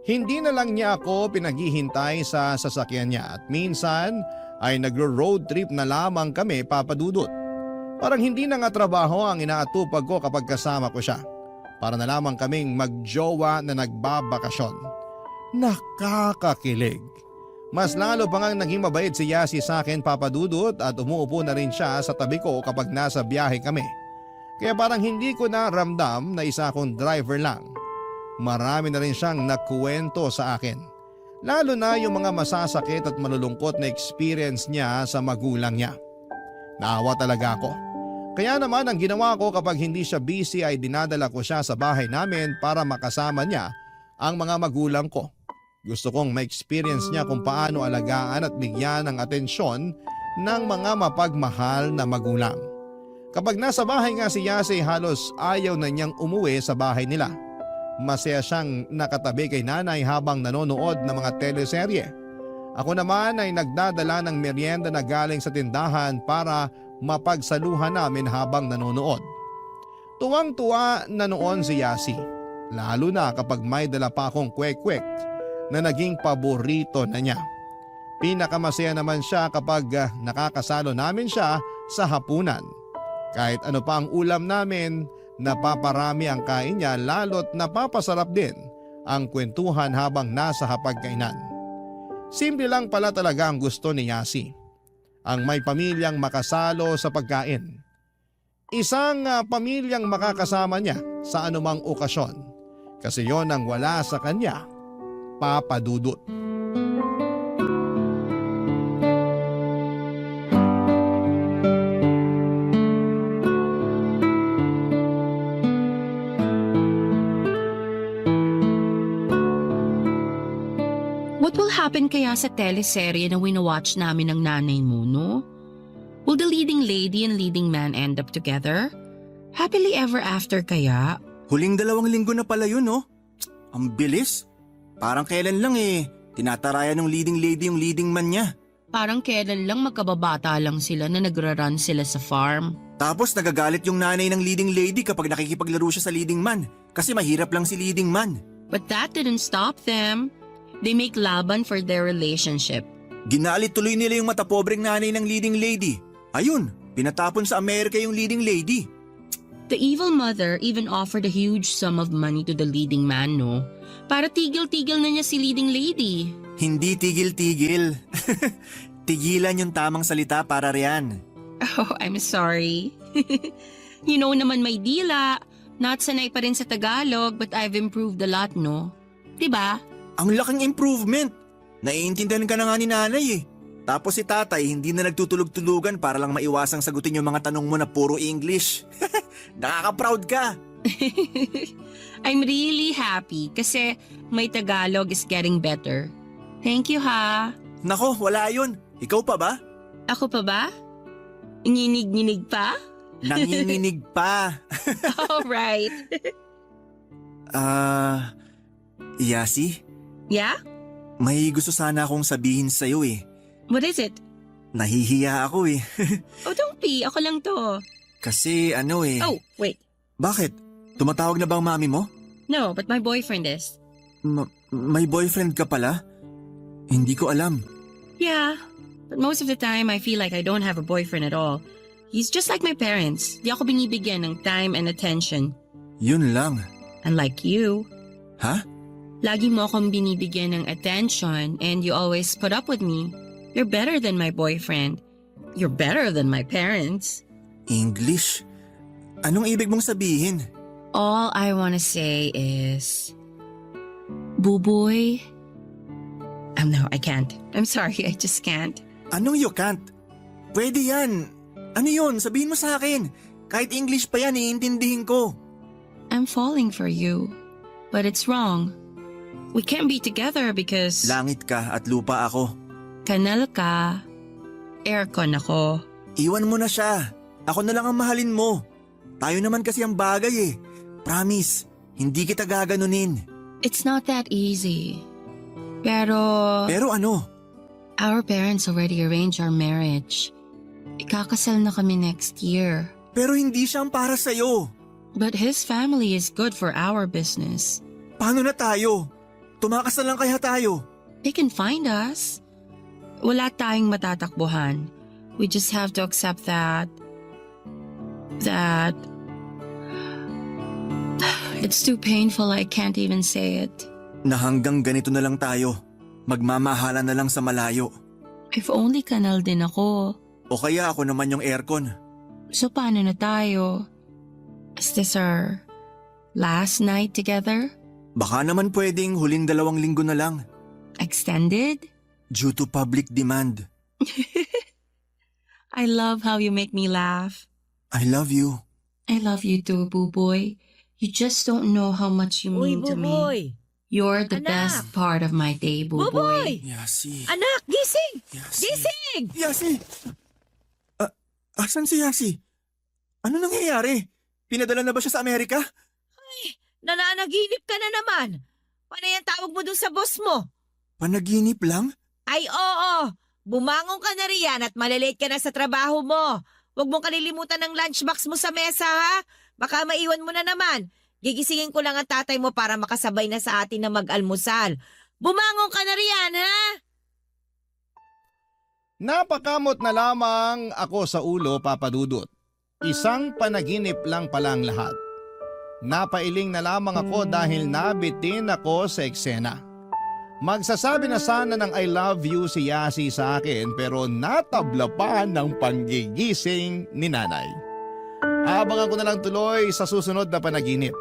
Hindi na lang niya ako pinaghihintay sa sasakyan niya at minsan ay nagro-road trip na lamang kami papadudot. Parang hindi na nga trabaho ang inaatupag ko kapag kasama ko siya. Para na lamang kaming magjowa na nagbabakasyon. Nakakakilig. Mas lalo pa ngang naging mabait si Yasi sa akin papadudot at umuupo na rin siya sa tabi ko kapag nasa biyahe kami. Kaya parang hindi ko na ramdam na isa akong driver lang. Marami na rin siyang nakuwento sa akin. Lalo na yung mga masasakit at malulungkot na experience niya sa magulang niya. Naawa talaga ako. Kaya naman ang ginawa ko kapag hindi siya busy ay dinadala ko siya sa bahay namin para makasama niya ang mga magulang ko. Gusto kong ma-experience niya kung paano alagaan at bigyan ng atensyon ng mga mapagmahal na magulang. Kapag nasa bahay nga si Yasi, halos ayaw na niyang umuwi sa bahay nila. Masaya siyang nakatabi kay nanay habang nanonood ng mga teleserye. Ako naman ay nagdadala ng merienda na galing sa tindahan para mapagsaluhan namin habang nanonood. Tuwang-tuwa na noon si Yasi, lalo na kapag may dala pa akong kwek-kwek na naging paborito na niya. Pinakamasaya naman siya kapag nakakasalo namin siya sa hapunan. Kahit ano pa ang ulam namin, napaparami ang kain niya, lalo't napapasarap din ang kwentuhan habang nasa hapagkainan. Simple lang pala talaga ang gusto ni Yasi, ang may pamilyang makasalo sa pagkain. Isang pamilyang makakasama niya sa anumang okasyon, kasi yon ang wala sa kanya, Papa Dudut. What will happen kaya sa teleserye na winawatch namin ng nanay mo, no? Will the leading lady and leading man end up together? Happily ever after kaya? Huling 2 linggo na pala yun, no? Ang bilis. Parang kailan lang tinatarayan ng leading lady yung leading man niya. Parang kailan lang magkababata lang sila na nagra-run sila sa farm. Tapos nagagalit yung nanay ng leading lady kapag nakikipaglaro siya sa leading man kasi mahirap lang si leading man. But that didn't stop them. They make laban for their relationship. Ginalit tuloy nila yung matapobreng nanay ng leading lady. Ayun, pinatapon sa Amerika yung leading lady. The evil mother even offered a huge sum of money to the leading man, no? Para tigil-tigil na niya si leading lady. Hindi tigil-tigil. Tigilan yung tamang salita para riyan. Oh, I'm sorry. You know naman may dila. Not sanay pa rin sa Tagalog but I've improved a lot, no? Diba? Ang laking improvement. Naiintindihan ka na nga ni nanay. Tapos si tatay hindi na nagtutulog-tulugan para lang maiwasang sagutin yung mga tanong mo na puro English. Nakaka-proud ka. I'm really happy kasi my Tagalog is getting better. Thank you, ha. Nako, wala yun. Ikaw pa ba? Ako pa ba? Nginig-nginig pa? Nanginginig pa. Alright. Yasi, Yeah? may gusto sana akong sabihin sa'yo . What is it? Nahihiya ako . Oh, don't be. Ako lang to. Kasi Oh, wait. Bakit? Tumatawag na ba ang mami mo? No, but my boyfriend is. May boyfriend ka pala? Hindi ko alam. Yeah, but most of the time I feel like I don't have a boyfriend at all. He's just like my parents. Di ako binibigyan ng time and attention. Yun lang. Unlike you. Ha? Lagi mo akong binibigyan ng attention and you always put up with me. You're better than my boyfriend. You're better than my parents. English? Anong ibig mong sabihin? All I want to say is... Buboy? No, I can't. I'm sorry, I just can't. Anong you can't? Pwede yan. Ano yun? Sabihin mo sa akin. Kahit English pa yan, iintindihin ko. I'm falling for you. But it's wrong. We can't be together because... Langit ka at lupa ako. Kanal ka. Aircon ako. Iwan mo na siya. Ako na lang ang mahalin mo. Tayo naman kasi ang bagay . Promise, hindi kita gaganunin. It's not that easy. Pero... Pero ano? Our parents already arranged our marriage. Ikakasal na kami next year. Pero hindi siya ang para sa'yo. But his family is good for our business. Paano na tayo? Tumakas na lang kaya tayo. They can find us. Wala tayong matatakbuhan. We just have to accept that... It's too painful, I can't even say it. Na hanggang ganito na lang tayo. Magmamahala na lang sa malayo. If only kanal din ako. O kaya ako naman yung aircon. So paano na tayo? Is this our last night together? Baka naman pwedeng huling 2 linggo na lang. Extended? Due to public demand. I love how you make me laugh. I love you. I love you too, Buboy. You just don't know how much you Uy, mean to me. Buboy! You're the Anak! best part of my day, Buboy. Buboy! Yasi. Anak, gising! Yasi. Gising! Yasi! Asan si Yasi? Ano nangyayari? Pinadala na ba siya sa Amerika? Nananaginip ka na naman. Paano yan tawag mo dun sa boss mo? Panaginip lang? Ay oo, bumangon ka na riyan at malilate ka na sa trabaho mo. Huwag mong kalilimutan ng lunchbox mo sa mesa ha. Baka maiwan mo na naman. Gigisingin ko lang ang tatay mo para makasabay na sa atin na mag-almusal. Bumangon ka na riyan ha. Napakamot na lamang ako sa ulo, Papa Dudut. Isang panaginip lang pala ang lahat. Napailing na lamang ako dahil nabitin ako sa eksena. Magsasabi na sana ng I love you si Yasi sa akin pero natabla pa ng panggigising ni nanay. Abangan ko na lang tuloy sa susunod na panaginip.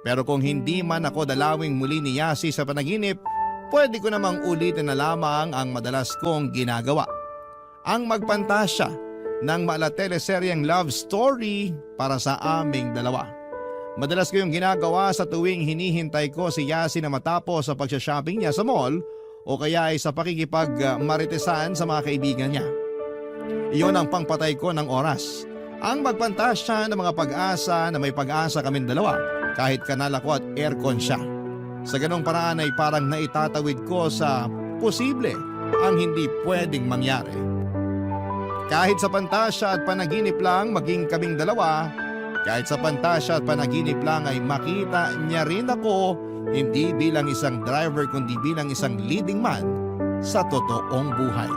Pero kung hindi man ako dalawing muli ni Yasi sa panaginip, pwede ko namang ulitin na lamang ang madalas kong ginagawa. Ang magpantasya ng teleseryeng love story para sa aming dalawa. Madalas ko yung ginagawa sa tuwing hinihintay ko si Yasi na matapos sa pagsha-shopping niya sa mall o kaya ay sa pakikipag-maritesan sa mga kaibigan niya. Iyon ang pangpatay ko ng oras. Ang magpantasya ng mga pag-asa na may pag-asa kaming dalawa kahit kanal ako at aircon siya. Sa ganong paraan ay parang naitatawid ko sa posible ang hindi pwedeng mangyari. Kahit sa pantasya at panaginip lang maging kaming dalawa, kahit sa pantasya at panaginip lang ay makita niya rin ako hindi bilang isang driver kundi bilang isang leading man sa totoong buhay.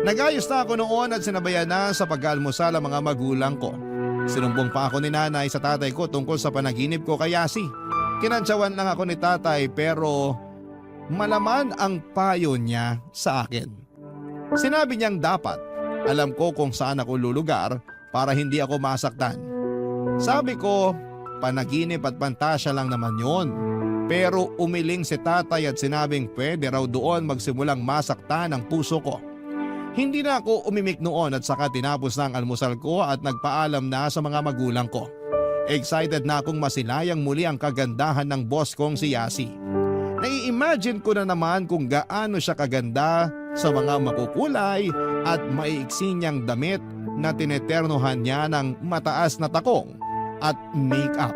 Nagayos na ako noon at sinabayan na sa pag-almusal ang mga magulang ko. Sinumbong pa ako ni nanay sa tatay ko tungkol sa panaginip ko kay Yasi. Kinantsawan lang ako ni tatay pero malaman ang payo niya sa akin. Sinabi niyang dapat alam ko kung saan ako lulugar para hindi ako masaktan. Sabi ko, panaginip at pantasya lang naman yon. Pero umiling si tatay at sinabing pwede raw doon magsimulang masaktan ang puso ko. Hindi na ako umimik noon at saka tinapos na ang almusal ko at nagpaalam na sa mga magulang ko. Excited na akong masilayang muli ang kagandahan ng boss kong si Yasi. Nai-imagine ko na naman kung gaano siya kaganda sa mga makukulay at maiiksi niyang damit na tineternohan niya ng mataas na takong at make-up.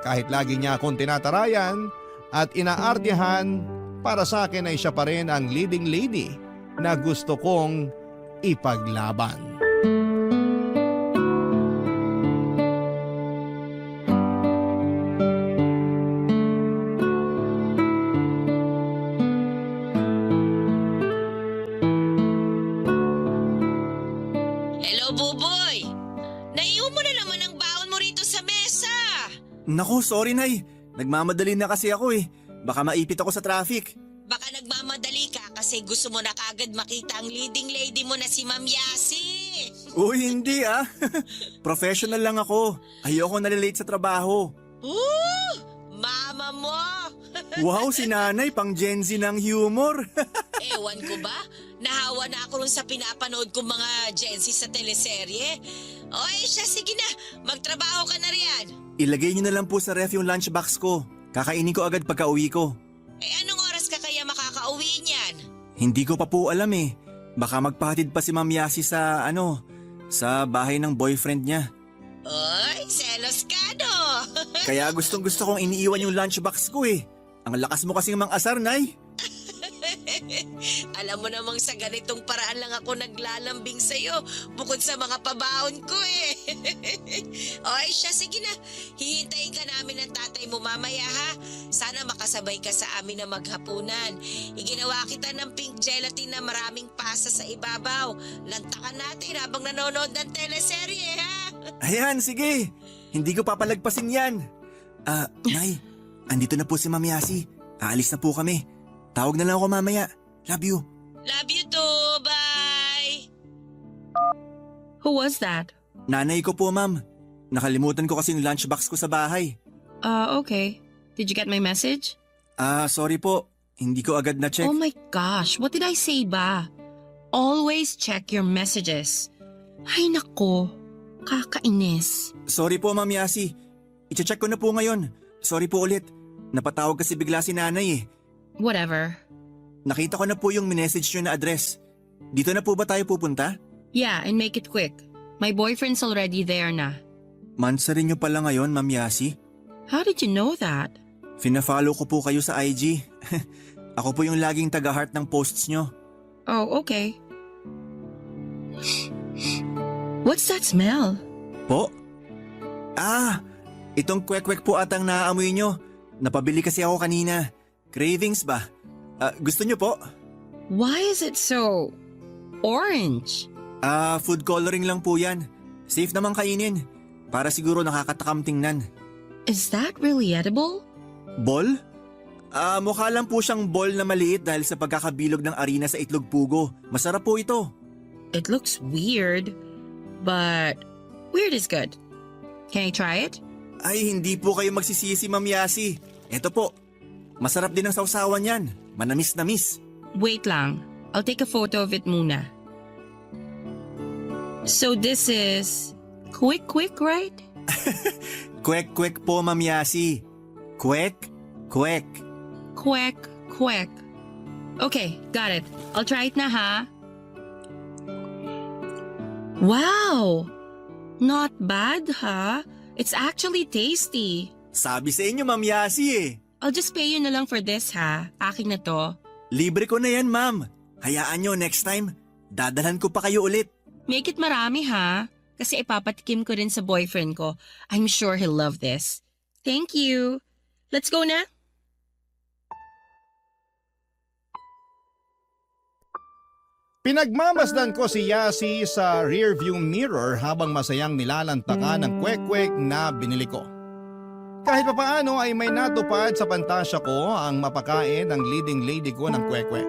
Kahit lagi niya akong tinatarayan at inaartihan, para sa akin ay siya pa rin ang leading lady na gusto kong ipaglaban. Hello, Buboy! Naiwan mo na naman ang baon mo rito sa mesa! Naku, sorry nay. Nagmamadali na kasi ako eh. Baka maipit ako sa traffic. Baka nagmamadali ka kasi gusto mo na kagad makita ang leading lady mo na si Ma'am Yasi! Uy, hindi ah. Professional lang ako. Ayoko nalilate sa trabaho. Ooh! Mama mo! Wow, si nanay pang Gen Z ng humor. Ewan ko ba? Nahawa na ako rin sa pinapanood kong mga Gen Z sa teleserye. Oy, siya, sige na. Magtrabaho ka na riyan. Ilagay niyo na lang po sa ref yung lunchbox ko. Kakainin ko agad pagka uwi ko. Anong oras ka kaya makakauwi niyan? Hindi ko pa po alam eh. Baka magpahatid pa si Ma'am Yasi sa sa bahay ng boyfriend niya. Oy, selos ka no? Kaya gustong gusto kong iniiwan yung lunchbox ko eh. Ang lakas mo kasing mang-asar, nay. Alam mo namang sa ganitong paraan lang ako naglalambing sa'yo bukod sa mga pabaon ko eh. Oy, siya, sige na. Hihintayin ka namin ng tatay mo mamaya ha. Sana makasabay ka sa amin na maghapunan. Iginawa kita ng pink gelatin na maraming pasa sa ibabaw. Lantakan natin habang nanonood ng teleserye ha. Ayan, sige. Hindi ko papalagpasin yan. Nay, andito na po si Ma'am Yasi. Aalis na po kami. Tawag na lang ako mamaya. Love you. Love you too. Bye. Who was that? Nanay ko po, ma'am. Nakalimutan ko kasi yung lunchbox ko sa bahay. Okay. Did you get my message? Sorry po. Hindi ko agad na-check. Oh my gosh, what did I say ba? Always check your messages. Ay nako, kakainis. Sorry po, Ma'am Yasi. I-check ko na po ngayon. Sorry po ulit. Napatawag kasi bigla si nanay eh. Whatever. Nakita ko na po yung minessage nyo na address. Dito na po ba tayo pupunta? Yeah, and make it quick. My boyfriend's already there na. Mansa rin nyo pala ngayon, Ma'am Yasi. How did you know that? Fina-follow ko po kayo sa IG. Ako po yung laging taga-heart ng posts nyo. Oh, okay. What's that smell? Po? Itong kwek-kwek po atang naaamoy nyo. Napabili kasi ako kanina. Cravings ba? Gusto nyo po? Why is it so orange? Food coloring lang po yan. Safe naman kainin. Para siguro nakakatakam tingnan. Is that really edible? Ball? Mukha lang po siyang ball na maliit dahil sa pagkakabilog ng arena sa itlog pugo. Masarap po ito. It looks weird, but weird is good. Can I try it? Ay, hindi po kayo magsisisi, Ma'am Yasi. Ito po. Masarap din ang sausawan yan. Manamis-namis. Wait lang. I'll take a photo of it muna. So this is quick, right? Kwek-kwek po, Ma'am Yasi. Kwek-kwek. Quack. Okay, got it. I'll try it na ha. Wow! Not bad ha. It's actually tasty. Sabi sa inyo, Ma'am Yasi eh. I'll just pay you na lang for this ha. Akin na to. Libre ko na yan, ma'am. Hayaan nyo, next time, dadalhan ko pa kayo ulit. Make it marami ha. Kasi ipapatikim ko rin sa boyfriend ko. I'm sure he'll love this. Thank you. Let's go na. Pinagmamasdan ko si Yasi sa rearview mirror habang masayang nilalantakan ng kwek-kwek na binili ko. Kahit papaano ay may natupad sa pantasya ko ang mapakain ng leading lady ko ng kwek-kwek.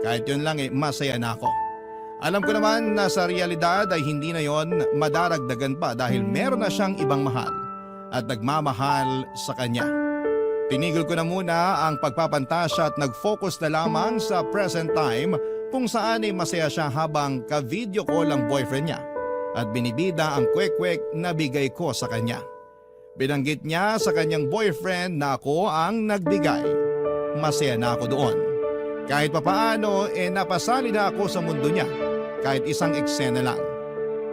Kahit yun lang masaya na ako. Alam ko naman na sa realidad ay hindi na yon madaragdagan pa dahil meron na siyang ibang mahal at nagmamahal sa kanya. Tinigil ko na muna ang pagpapantasya at nag-focus na lamang sa present time kung saan ay masaya siya habang ka-video call ang boyfriend niya at binibida ang kwek-kwek na bigay ko sa kanya. Binanggit niya sa kanyang boyfriend na ako ang nagbigay. Masaya na ako doon. Kahit papaano napasali na ako sa mundo niya kahit isang eksena lang.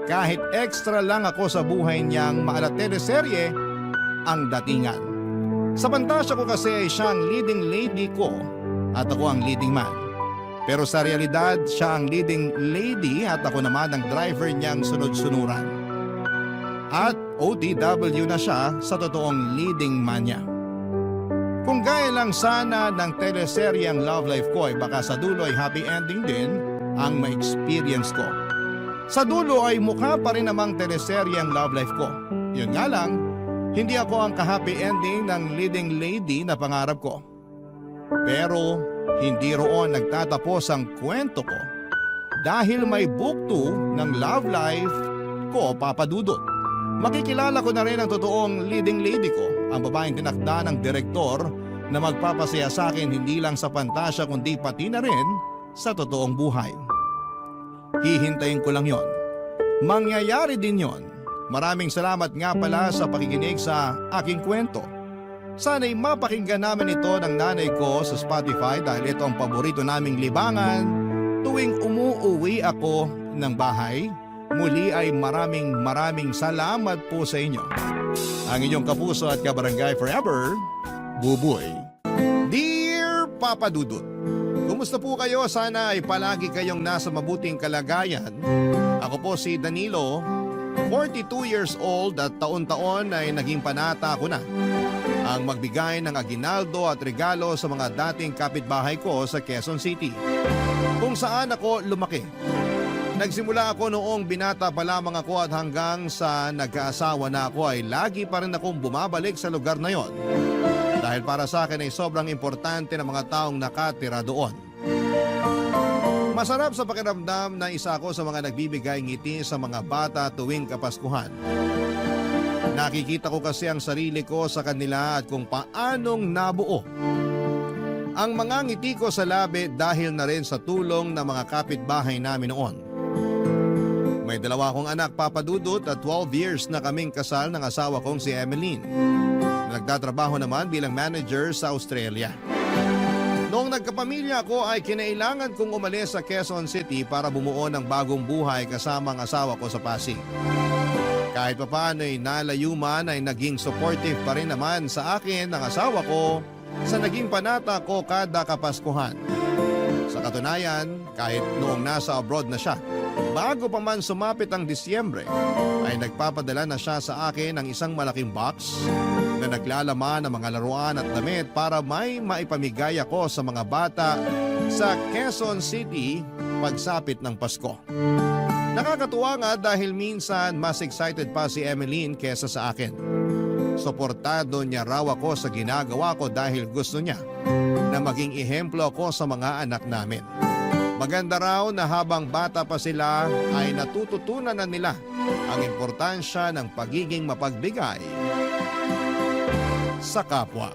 Kahit extra lang ako sa buhay niyang maala-teleserye ang datingan. Sa pantasya ko kasi ay siya ang leading lady ko at ako ang leading man. Pero sa realidad, siya ang leading lady at ako naman ang driver niyang sunod-sunuran. At OTW na siya sa totoong leading man niya. Kung gaya lang sana ng teleseryang love life ko ay baka sa dulo ay happy ending din ang ma-experience ko. Sa dulo ay mukha pa rin namang teleseryang love life ko. Yun nga lang, hindi ako ang ka-happy ending ng leading lady na pangarap ko. Pero hindi roon nagtatapos ang kwento ko dahil may book 2 ng love life ko, Papa Dudut. Makikilala ko na rin ang totoong leading lady ko, ang babaeng tinakda ng direktor na magpapasaya sa akin hindi lang sa pantasya kundi pati na rin sa totoong buhay. Hihintayin ko lang yon. Mangyayari din yon. Maraming salamat nga pala sa pakikinig sa aking kwento. Sana'y mapakinggan namin ito ng nanay ko sa Spotify dahil ito ang paborito naming libangan tuwing umuuwi ako ng bahay. Muli ay maraming salamat po sa inyo. Ang inyong kapuso at kabarangay forever, Buboy. Dear Papa Dudut, kumusta po kayo? Sana ay palagi kayong nasa mabuting kalagayan. Ako po si Danilo, 42 years old at taon-taon ay naging panata ko na ang magbigay ng aginaldo at regalo sa mga dating kapitbahay ko sa Quezon City, kung saan ako lumaki. Nagsimula ako noong binata pa lamang ako at hanggang sa nagkaasawa na ako ay lagi pa rin akong bumabalik sa lugar na yon. Dahil para sa akin ay sobrang importante ng mga taong nakatira doon. Masarap sa pakiramdam na isa ako sa mga nagbibigay ngiti sa mga bata tuwing Kapaskuhan. Nakikita ko kasi ang sarili ko sa kanila at kung paanong nabuo ang mga ngiti ko sa labi dahil na rin sa tulong ng mga kapitbahay namin noon. May dalawa akong anak, Papa Dudut, at 12 years na kaming kasal ng asawa kong si Emeline. Nagtatrabaho naman bilang manager sa Australia. Noong nagkapamilya ako ay kinailangan kong umalis sa Quezon City para bumuo ng bagong buhay kasama ang asawa ko sa Pasig. Kahit papaano ay nalayuman ay naging supportive pa rin naman sa akin ng asawa ko sa naging panata ko kada Kapaskuhan. Sa katunayan, kahit noong nasa abroad na siya, bago pa man sumapit ang Disyembre, ay nagpapadala na siya sa akin ng isang malaking box na naglalaman ng mga laruan at damit para may maipamigay ako sa mga bata sa Quezon City pagsapit ng Pasko. Nakakatuwa nga dahil minsan mas excited pa si Emeline kesa sa akin. Suportado niya raw ako sa ginagawa ko dahil gusto niya na maging ehemplo ako sa mga anak namin. Maganda raw na habang bata pa sila ay natututunan na nila ang importansya ng pagiging mapagbigay sa kapwa.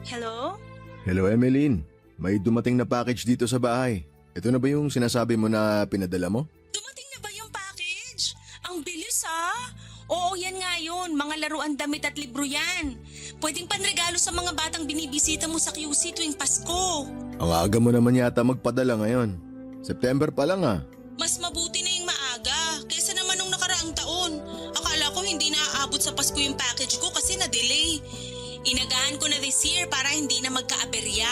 Hello? Hello, Emeline. May dumating na package dito sa bahay. Ito na ba yung sinasabi mo na pinadala mo? Dumating na ba yung package? Ang bilis ah! Oo, yan nga yun. Mga laruan, damit at libro yan. Pwedeng panregalo sa mga batang binibisita mo sa QC tuwing Pasko. Ang aga mo naman yata magpadala ngayon. September pa lang ah. Mas mabuti na yung maaga kaysa naman nung nakaraang taon. Akala ko hindi na aabot sa Pasko yung package ko kasi na-delay. Inagahan ko na this year para hindi na magka-aberya.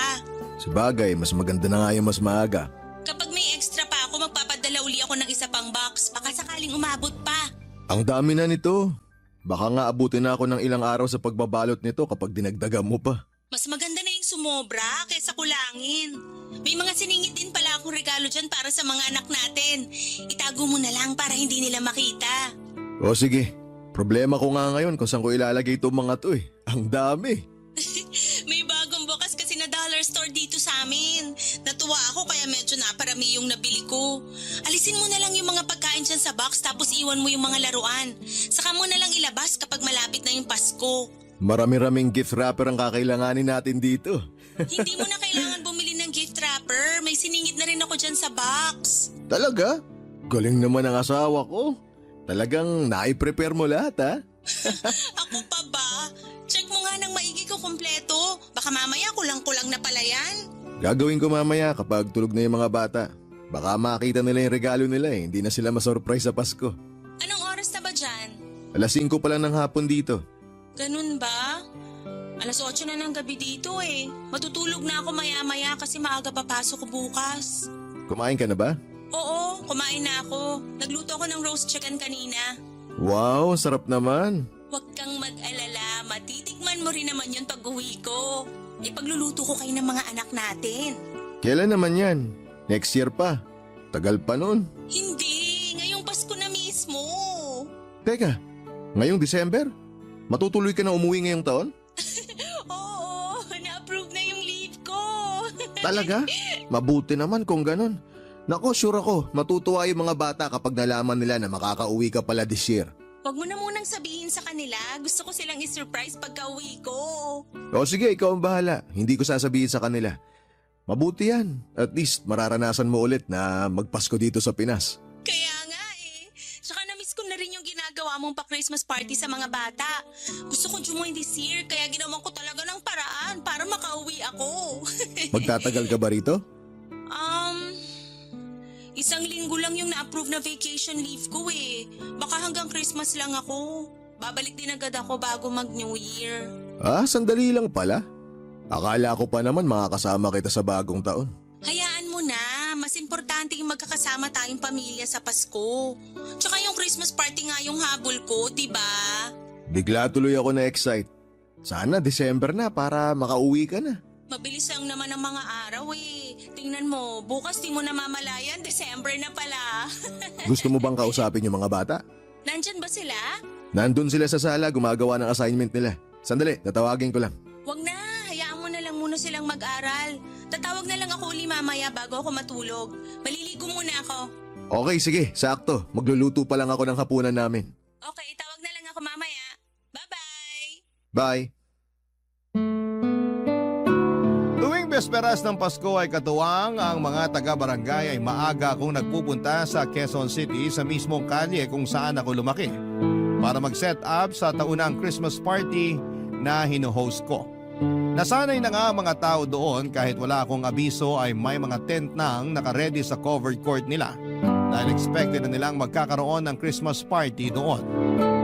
Sabagay, mas maganda na nga yung mas maaga. Kapag may extra pa ako, magpapadala uli ako ng isa pang box. Baka sakaling umabot pa. Ang dami na nito. Baka nga abutin na ako ng ilang araw sa pagbabalot nito kapag dinagdagan mo pa. Mas maganda na yung sumobra kaysa kulangin. May mga siningit din pala akong regalo dyan para sa mga anak natin. Itago mo na lang para hindi nila makita. O sige, problema ko nga ngayon kung saan ko ilalagay itong mga to eh. Ang dami. May bagong bukas kasi na dollar store dito sa amin. Natuwa ako kaya medyo naparami yung nabili ko. Alisin mo na lang yung mga pagkain dyan sa box tapos iwan mo yung mga laruan. Saka mo na lang ilabas kapag malapit na yung Pasko. Marami-raming gift wrapper ang kakailanganin natin dito. Hindi mo na kailangan bumili ng gift wrapper. May siningit na rin ako dyan sa box. Talaga? Galing naman ang asawa ko. Talagang nai-prepare mo lahat ha? Ako pa ba? Check mo nga ng maigi ko kumpleto. Baka mamaya kulang-kulang na pala yan. Gagawin ko mamaya kapag tulog na yung mga bata. Baka makita nila yung regalo nila eh. Hindi na sila masurprise sa Pasko. Anong oras na ba dyan? Alas 5 pa lang ng hapon dito. Ganun ba? Alas 8 na ng gabi dito eh. Matutulog na ako maya-maya kasi maaga papasok ko bukas. Kumain ka na ba? Oo, kumain na ako. Nagluto ako ng roast chicken kanina. Wow, sarap naman. Huwag kang mag-alala, matitikman mo rin naman yun pag uwi ko. Ipagluluto ko kayo ng mga anak natin. Kailan naman yan? Next year pa. Tagal pa nun. Hindi, ngayong Pasko na mismo. Teka, ngayong December? Matutuloy ka na umuwi ngayong taon? Oo, na-approve na yung leave ko. Talaga? Mabuti naman kung ganon. Nako, sure ako, matutuwa yung mga bata kapag nalaman nila na makakauwi ka pala this year. Huwag mo na munang sabihin sa kanila. Gusto ko silang i-surprise pagka uwi ko. O sige, ikaw ang bahala. Hindi ko sasabihin sa kanila. Mabuti yan. At least mararanasan mo ulit na magpasko dito sa Pinas. Kaya nga eh. Tsaka na-miss ko na rin yung ginagawa mong pa-Christmas party sa mga bata. Gusto ko jumoin this year kaya ginawan ko talaga ng paraan para makauwi ako. Magtatagal ka ba rito? Isang linggo lang yung na-approve na vacation leave ko eh. Baka hanggang Christmas lang ako. Babalik din agad ako bago mag-New Year. Ah, sandali lang pala. Akala ko pa naman makakasama kita sa bagong taon. Hayaan mo na. Mas importante yung magkakasama tayong pamilya sa Pasko. Tsaka yung Christmas party nga yung habol ko, diba? Bigla tuloy ako na-excite. Sana December na para makauwi ka na. Mabilis lang naman ang mga araw eh. Tingnan mo, bukas di mo na mamalayan, December na pala. Gusto mo bang kausapin yung mga bata? Nandyan ba sila? Nandun sila sa sala gumagawa ng assignment nila. Sandali, tatawagin ko lang. Wag na, hayaan mo na lang muna silang mag-aral. Tatawag na lang ako uli mamaya bago ako matulog. Maliligo muna ako. Okay, sige, sakto. Magluluto pa lang ako ng hapunan namin. Okay, tawag na lang ako mamaya. Bye-bye! Bye! besperas ng Pasko ay katuwang ang mga taga-barangay ay maaga akong nagpupunta sa Quezon City sa mismong kalye kung saan ako lumaki para mag-set up sa taunang Christmas party na hino-host ko. Nasanay na nga ang mga tao doon kahit wala akong abiso ay may mga tent nang nakaredy sa covered court nila dahil expected na nilang magkakaroon ng Christmas party doon.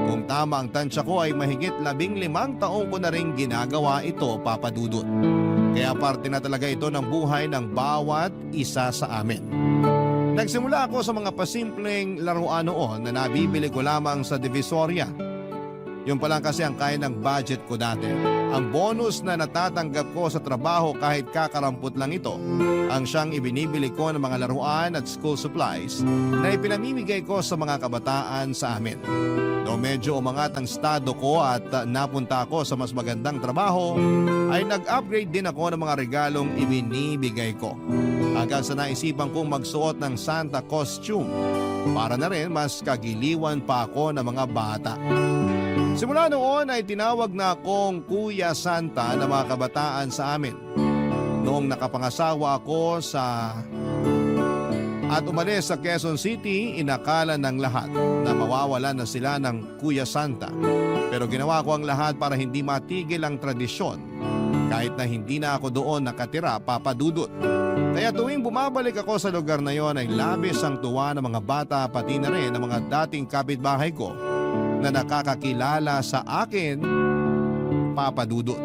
Kung tama ang tansya ko ay mahigit 15 taong ko na rin ginagawa ito, Papa Dudut. Kaya parte na talaga ito ng buhay ng bawat isa sa amin. Nagsimula ako sa mga pasimpleng laruan noon na nabibili ko lamang sa Divisoria. Yun pa lang kasi ang kaya ng budget ko dati. Ang bonus na natatanggap ko sa trabaho kahit kakarampot lang ito, ang siyang ibinibili ko ng mga laruan at school supplies na ipinamimigay ko sa mga kabataan sa amin. Noong medyo umangat ang estado ko at napunta ako sa mas magandang trabaho, ay nag-upgrade din ako ng mga regalong ibinibigay ko. Hanggang sa naisipan kong magsuot ng Santa costume para na rin mas kagiliwan pa ako ng mga bata. Simula noon ay tinawag na akong Kuya Santa ng mga kabataan sa amin. Noong nakapangasawa ako at umalis sa Quezon City, inakala ng lahat na mawawalan na sila ng Kuya Santa. Pero ginawa ko ang lahat para hindi matigil ang tradisyon kahit na hindi na ako doon nakatira, Papa Dudut. Kaya tuwing bumabalik ako sa lugar na yon ay labis ang tuwa ng mga bata pati na rin ng mga dating kapitbahay ko na nakakakilala sa akin, Papa Dudut.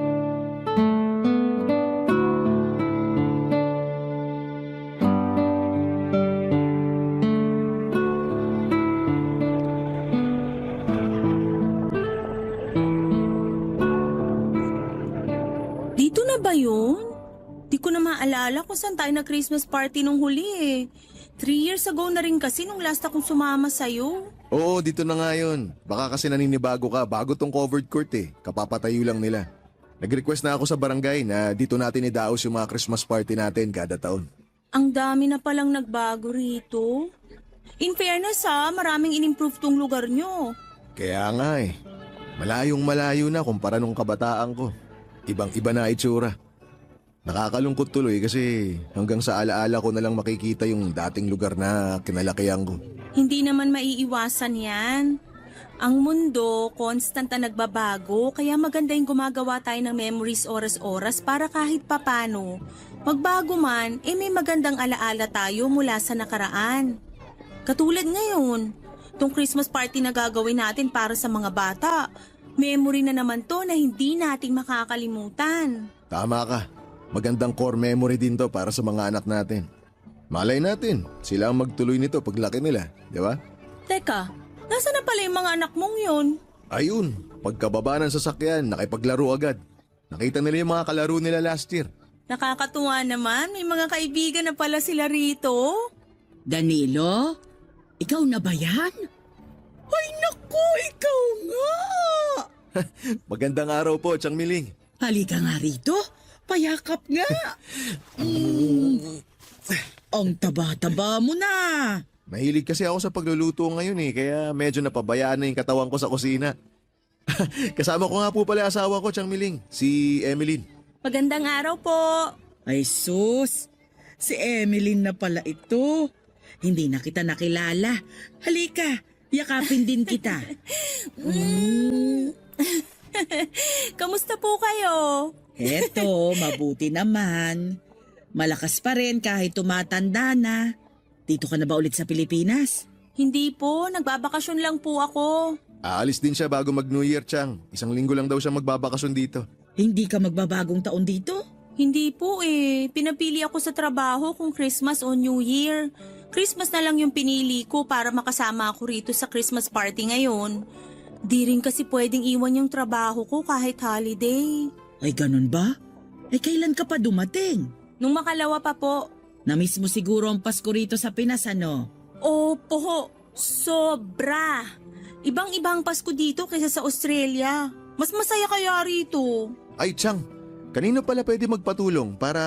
Dito na ba yun? Di ko na maalala kung saan tayo na Christmas party nung huli eh. 3 years ago na rin kasi nung last akong sumama sa'yo. Oo, dito na nga yun. Baka kasi naninibago ka bago tong covered court eh. Kapapatayo lang nila. Nag-request na ako sa barangay na dito natin idaos yung mga Christmas party natin kada taon. Ang dami na palang nagbago rito. In fairness maraming in-improve tong lugar nyo. Kaya nga eh. Malayong malayo na kumpara nung kabataan ko. Ibang-iba na itsura. Nakakalungkot tuloy kasi hanggang sa alaala ko na lang makikita yung dating lugar na kinalakihan ko. Hindi naman maiiwasan yan. Ang mundo, constant na nagbabago, kaya maganda yung gumagawa tayo ng memories oras-oras para kahit papano. Magbago man, may magandang alaala tayo mula sa nakaraan. Katulad ngayon, tong Christmas party na gagawin natin para sa mga bata, memory na naman to na hindi nating makakalimutan. Tama ka. Magandang core memory din to para sa mga anak natin. Malay natin, sila ang magtuloy nito paglaki nila, di ba? Teka, nasa na pala yung mga anak mong yun? Ayun, pagkababa ng sasakyan, nakipaglaro agad. Nakita nila yung mga kalaro nila last year. Nakakatuwa naman, may mga kaibigan na pala sila rito. Danilo? Ikaw na ba yan? Ay naku, ikaw nga! Magandang araw po, Chang Miling. Halika nga rito, payakap nga. Ang taba-taba mo na. Mahilig kasi ako sa pagluluto ngayon eh, kaya medyo napabayaan na yung katawan ko sa kusina. Kasama ko nga po pala asawa ko, Chang Miling, si Emeline. Magandang araw po. Ay sus, si Emeline na pala ito. Hindi na kita nakilala. Halika, yakapin din kita. Kamusta po kayo? Eto, mabuti naman. Malakas pa rin kahit tumatanda na. Dito ka na ba ulit sa Pilipinas? Hindi po, nagbabakasyon lang po ako. Aalis din siya bago mag-New Year, Chang. 1 linggo lang daw siya magbabakasyon dito. Hindi ka magbabagong taon dito? Hindi po pinapili ako sa trabaho kung Christmas o New Year. Christmas na lang yung pinili ko para makasama ako rito sa Christmas party ngayon. Di rin kasi pwedeng iwan yung trabaho ko kahit holiday. Ay ganun ba? Ay kailan ka pa dumating? Nung makalawa pa po. Namiss mo siguro ang Pasko rito sa Pinas, ano? Opo, sobra. Ibang-ibang Pasko dito kaysa sa Australia. Mas masaya kaya rito. Ay, Chang, kanino pala pwede magpatulong para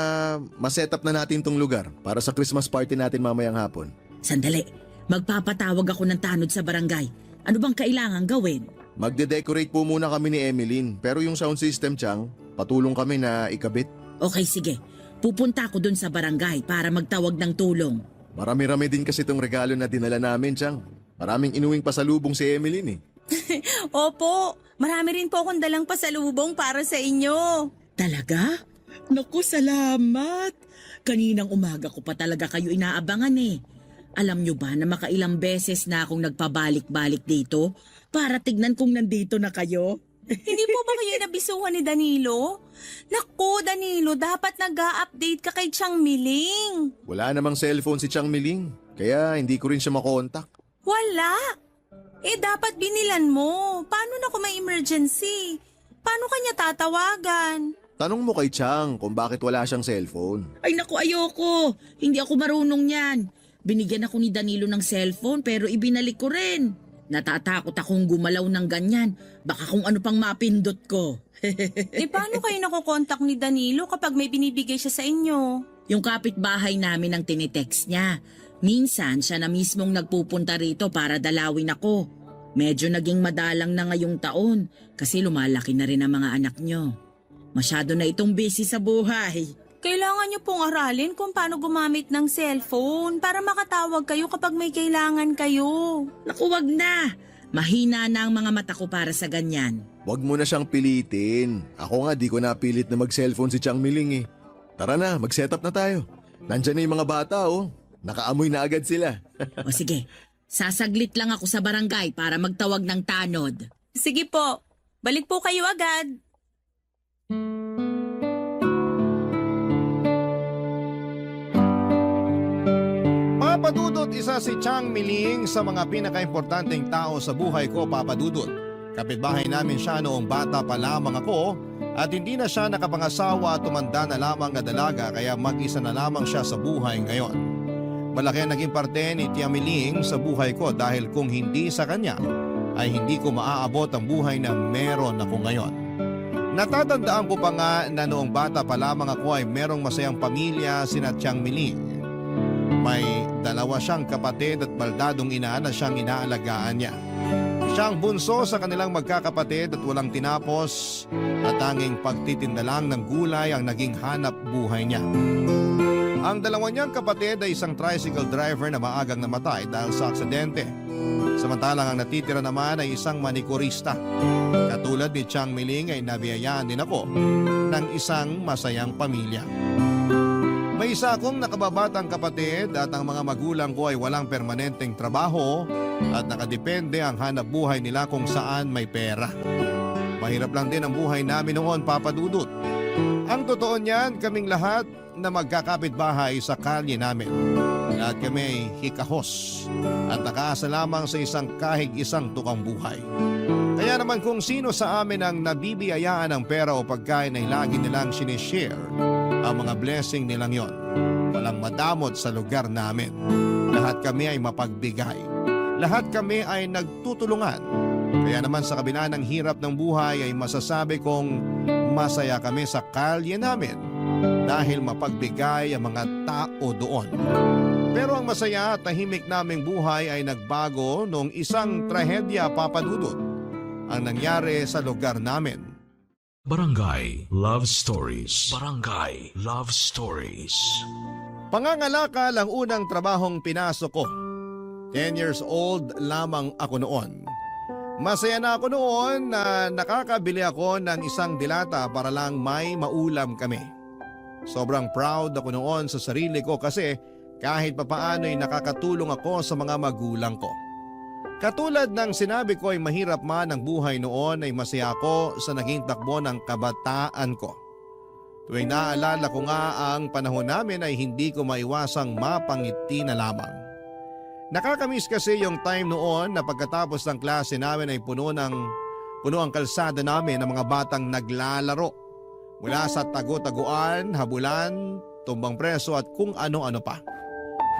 ma-set up na natin tong lugar para sa Christmas party natin mamayang hapon? Sandali, magpapatawag ako ng tanod sa barangay. Ano bang kailangan gawin? Magde-decorate po muna kami ni Emeline, pero yung sound system, Chang, patulong kami na ikabit. Okay, sige. Pupunta ako dun sa barangay para magtawag ng tulong. Marami-rami din kasi itong regalo na dinala namin, Chang. Maraming inuwing pasalubong si Emeline eh. Opo, marami rin po akong dalang pasalubong para sa inyo. Talaga? Naku, salamat. Kaninang umaga ko pa talaga kayo inaabangan eh. Alam nyo ba na makailang beses na akong nagpabalik-balik dito para tignan kung nandito na kayo? Hindi po ba kayo nabisuhan ni Danilo? Naku, Danilo, dapat nag-a-update ka kay Chang Miling. Wala namang cellphone si Chang Miling, kaya hindi ko rin siya makontak. Wala. Dapat binilan mo. Paano na kung may emergency? Paano kanya tatawagan? Tanong mo kay Chang kung bakit wala siyang cellphone. Ay naku, ayoko. Hindi ako marunong yan. Binigyan ako ni Danilo ng cellphone pero ibinalik ko rin. Natatakot akong gumalaw ng ganyan. Baka kung ano pang mapindot ko. Paano kayo nakokontak ni Danilo kapag may binibigay siya sa inyo? Yung kapitbahay namin ang tinitext niya. Minsan siya na mismong nagpupunta rito para dalawin ako. Medyo naging madalang na ngayong taon kasi lumalaki na rin ang mga anak niyo. Masyado na itong busy sa buhay. Kailangan niyo pong aralin kung paano gumamit ng cellphone para makatawag kayo kapag may kailangan kayo. Naku, wag na. Mahina na ang mga mata ko para sa ganyan. Huwag mo na siyang pilitin. Ako nga di ko napilit na mag-cellphone si Chang Miling eh. Tara na, mag-setup na tayo. Nandyan na yung mga bata oh. Nakaamoy na agad sila. O sige, sasaglit lang ako sa barangay para magtawag ng tanod. Sige po, balik po kayo agad. Papadudot, isa si Chang Miling sa mga pinakaimportanteng tao sa buhay ko, Papadudot. Kapitbahay namin siya noong bata pa lamang ako at hindi na siya nakapangasawa at tumanda na lamang na dalaga kaya mag-isa na lamang siya sa buhay ngayon. Malaki ang naging parte ni Tia Miling sa buhay ko dahil kung hindi sa kanya ay hindi ko maaabot ang buhay na meron ako ngayon. Natatandaan ko pa nga na noong bata pa lamang ako ay merong masayang pamilya sina Tiang Miling. May dalawa siyang kapatid at baldadong ina na siyang inaalagaan niya. Siya ang bunso sa kanilang magkakapatid at walang tinapos at tanging pagtitinda lang ng gulay ang naging hanap buhay niya. Ang dalawa niyang kapatid ay isang tricycle driver na maagang namatay dahil sa aksidente. Samantalang ang natitira naman ay isang manikurista. Katulad ni Tiang Miling ay nabiyayaan din ako ng isang masayang pamilya. May isa akong nakababatang kapatid at ang mga magulang ko ay walang permanenteng trabaho at nakadepende ang hanap buhay nila kung saan may pera. Mahirap lang din ang buhay namin noon, Papadudot. Ang totoo niyan, kaming lahat na magkakapitbahay sa kalye namin. Lahat kami ay hikahos at nakaasa lamang sa isang kahig isang tukang buhay. Kaya naman kung sino sa amin ang nabibiyayaan ng pera o pagkain ay lagi nilang sinishare ang mga blessing nilang yon. Walang madamot sa lugar namin. Lahat kami ay mapagbigay. Lahat kami ay nagtutulungan. Kaya naman sa kabila ng hirap ng buhay ay masasabi kong masaya kami sa kalye namin dahil mapagbigay ang mga tao doon. Pero ang masaya at tahimik naming buhay ay nagbago noong isang trahedya, Papadudot, ang nangyari sa lugar namin. Barangay Love Stories. Barangay Love Stories. Pangangalakal ang unang trabahong pinasok ko. 10 years old lamang ako noon. Masaya na ako noon na nakakabili ako ng isang dilata para lang may maulam kami. Sobrang proud ako noon sa sarili ko kasi kahit papaano ay nakakatulong ako sa mga magulang ko. Katulad ng sinabi ko ay mahirap man ang buhay noon ay masaya ako sa naging takbo ng kabataan ko. Tuwing naaalala ko nga ang panahon namin ay hindi ko maiwasang mapangiti na lamang. Nakakamiss kasi yung time noon na pagkatapos ng klase namin ay puno ang kalsada namin ng mga batang naglalaro. Mula sa tagu-taguan, habulan, tumbang preso at kung ano-ano pa.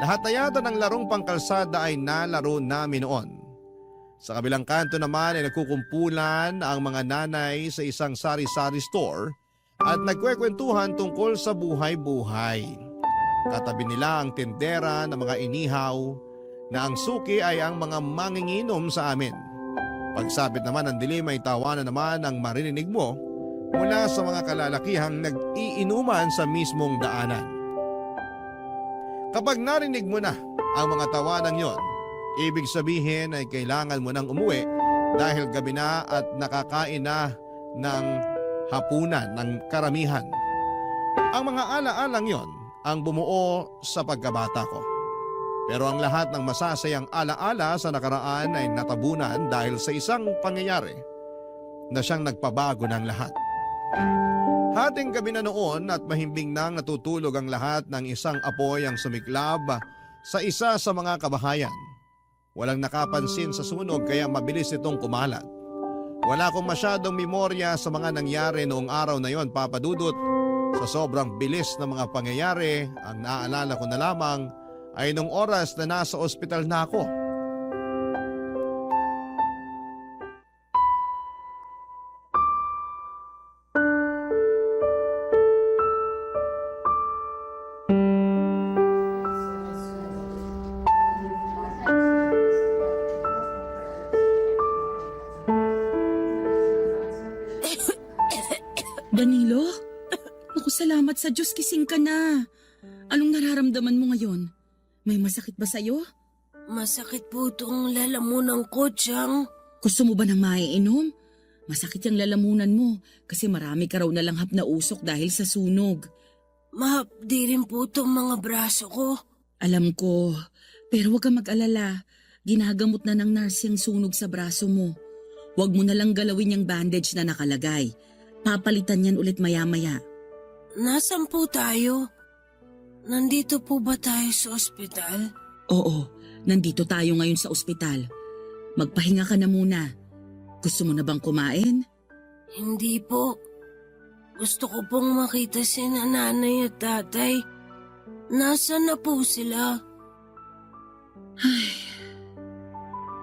Lahat na yata ng larong pangkalsada ay nalaro namin noon. Sa kabilang kanto naman ay nagkukumpulan ang mga nanay sa isang sari-sari store at nagkwekwentuhan tungkol sa buhay-buhay. Katabi nila ang tindera ng mga inihaw na ang suki ay ang mga manginginom sa amin. Pagsapit naman ng dilim ay tawanan naman ang maririnig mo mula sa mga kalalakihang nag-iinuman sa mismong daanan. Kapag narinig mo na ang mga tawanan yon, ibig sabihin ay kailangan mo nang umuwi dahil gabi na at nakakain na ng hapunan ng karamihan. Ang mga alaalang yon ang bumuo sa pagkabata ko. Pero ang lahat ng masasayang alaala sa nakaraan ay natabunan dahil sa isang pangyayari na siyang nagpabago ng lahat. Hating gabi na noon at mahimbing nang natutulog ang lahat ng isang apoy ang sumiklab sa isa sa mga kabahayan. Walang nakapansin sa sunog kaya mabilis itong kumalat. Wala akong masyadong memorya sa mga nangyari noong araw na yon, Papa Dudut. Sa sobrang bilis ng mga pangyayari, ang naaalala ko na lamang ay nung oras na nasa ospital na ako. Danilo? Naku, salamat sa Diyos, kising ka na. Anong nararamdaman mo ngayon? May masakit ba sa'yo? Masakit po itong lalamunan ko, Chang. Gusto mo ba ng maiinom? Masakit yung lalamunan mo kasi marami ka raw nalanghap na usok dahil sa sunog. Mahapdi rin po itong mga braso ko. Alam ko, pero huwag ka mag-alala. Ginagamot na ng nurse yung sunog sa braso mo. Huwag mo na lang galawin yung bandage na nakalagay. Papalitan yan ulit maya-maya. Nasaan po tayo? Nandito po ba tayo sa ospital? Oo, nandito tayo ngayon sa ospital. Magpahinga ka na muna. Gusto mo na bang kumain? Hindi po. Gusto ko pong makita si nanay at tatay. Nasaan na po sila?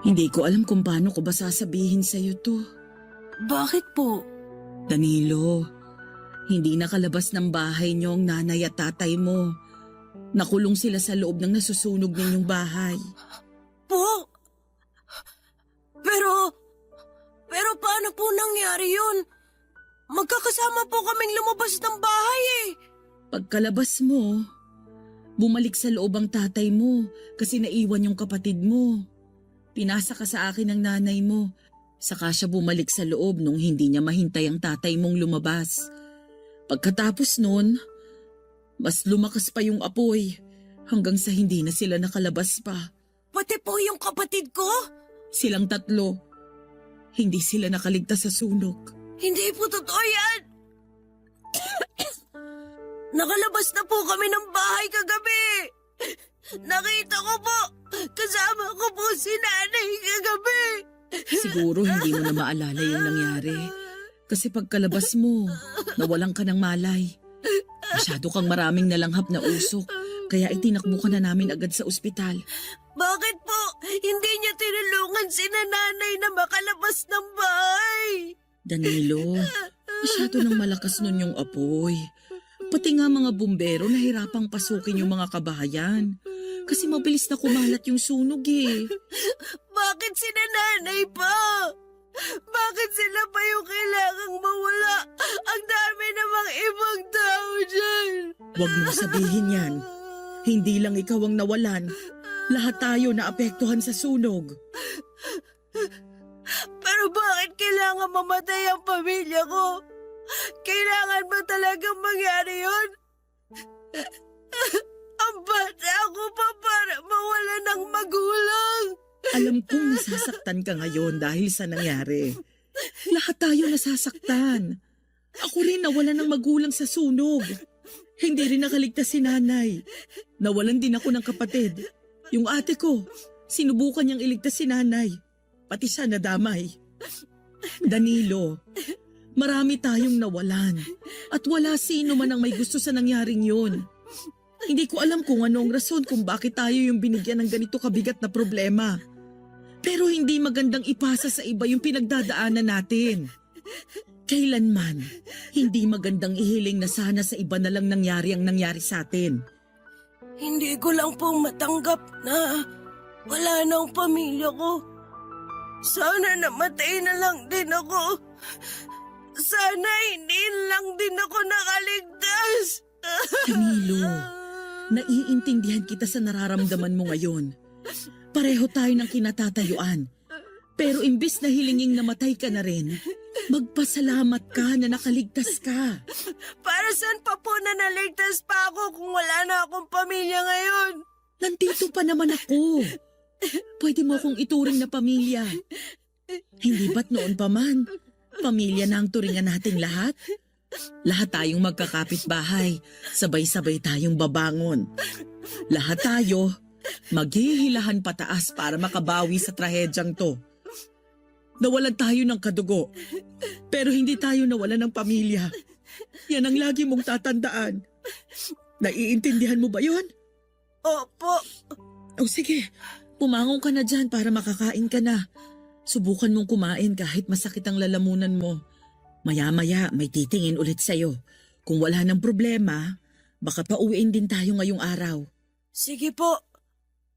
Hindi ko alam kung paano ko ba sasabihin sa'yo to. Bakit po? Danilo, hindi nakalabas ng bahay niyo ang nanay at tatay mo. Nakulong sila sa loob ng nasusunog ninyong bahay. Po? Pero paano po nangyari yun? Magkakasama po kaming lumabas ng bahay eh. Pagkalabas mo, bumalik sa loob ang tatay mo kasi naiwan yung kapatid mo. Pinasa ka sa akin ng nanay mo. Saka siya bumalik sa loob nung hindi niya mahintay ang tatay mong lumabas. Pagkatapos nun, mas lumakas pa yung apoy hanggang sa hindi na sila nakalabas pa. Pati po yung kapatid ko? Silang tatlo. Hindi sila nakaligtas sa sunog. Hindi po totoo yan. Nakalabas na po kami ng bahay kagabi. Nakita ko po. Kasama ko po si nanay kagabi. Siguro hindi mo na maalala yung nangyari. Kasi pagkalabas mo, nawalan ka ng malay. Masyado kang maraming nalanghap na usok. Kaya itinakbo ka na namin agad sa ospital. Bakit po? Hindi niya tinulungan si nanay na makalabas ng bahay. Danilo, masyado nang malakas nun yung apoy. Pati nga mga bumbero nahirapang pasukin yung mga kabahayan. Kasi mabilis na kumalat yung sunog eh. Bakit si nanay pa? Bakit sila pa yung kailangang mawala? Ang dami namang ibang tao dyan. Huwag mo sabihin yan. Hindi lang ikaw ang nawalan. Lahat tayo naapektuhan sa sunog. Pero bakit kailangan mamatay ang pamilya ko? Kailangan ba talagang mangyari yun? Ang bata ako pa para mawala ng magulang. Alam kong nasasaktan ka ngayon dahil sa nangyari. Lahat tayo nasasaktan. Ako rin nawalan ng magulang sa sunog. Hindi rin nakaligtas si nanay. Nawalan din ako ng kapatid. Yung ate ko, sinubukan niyang iligtas si nanay. Pati siya nadamay. Danilo, marami tayong nawalan. At wala sino man ang may gusto sa nangyaring yun. Hindi ko alam kung anong rason kung bakit tayo yung binigyan ng ganito kabigat na problema. Pero hindi magandang ipasa sa iba yung pinagdadaanan natin. Kailanman, hindi magandang ihiling na sana sa iba na lang nangyari ang nangyari sa atin. Hindi ko lang pong matanggap na wala na ang pamilya ko. Sana namatay na lang din ako. Sana hindi lang din ako nakaligtas. Danilo, naiintindihan kita sa nararamdaman mo ngayon. Pareho tayo ng kinatatayuan. Pero imbis na hilinging namatay ka na rin, magpasalamat ka na nakaligtas ka. Para saan pa po na naligtas pa ako kung wala na akong pamilya ngayon? Nandito pa naman ako. Pwede mo akong ituring na pamilya. Hindi ba't noon pa man? Pamilya na ang turingan nating lahat. Lahat tayong magkakapit-bahay. Sabay-sabay tayong babangon. Lahat tayo maghihilahan pataas para makabawi sa trahedyang to. Nawalan tayo ng kadugo. Pero hindi tayo nawalan ng pamilya. Yan ang lagi mong tatandaan. Naiintindihan mo ba yun? Opo. O sige, pumangon ka na dyan para makakain ka na. Subukan mong kumain kahit masakit ang lalamunan mo. Maya-maya may titingin ulit sa'yo. Kung wala ng problema, baka pauwiin din tayo ngayong araw. Sige po.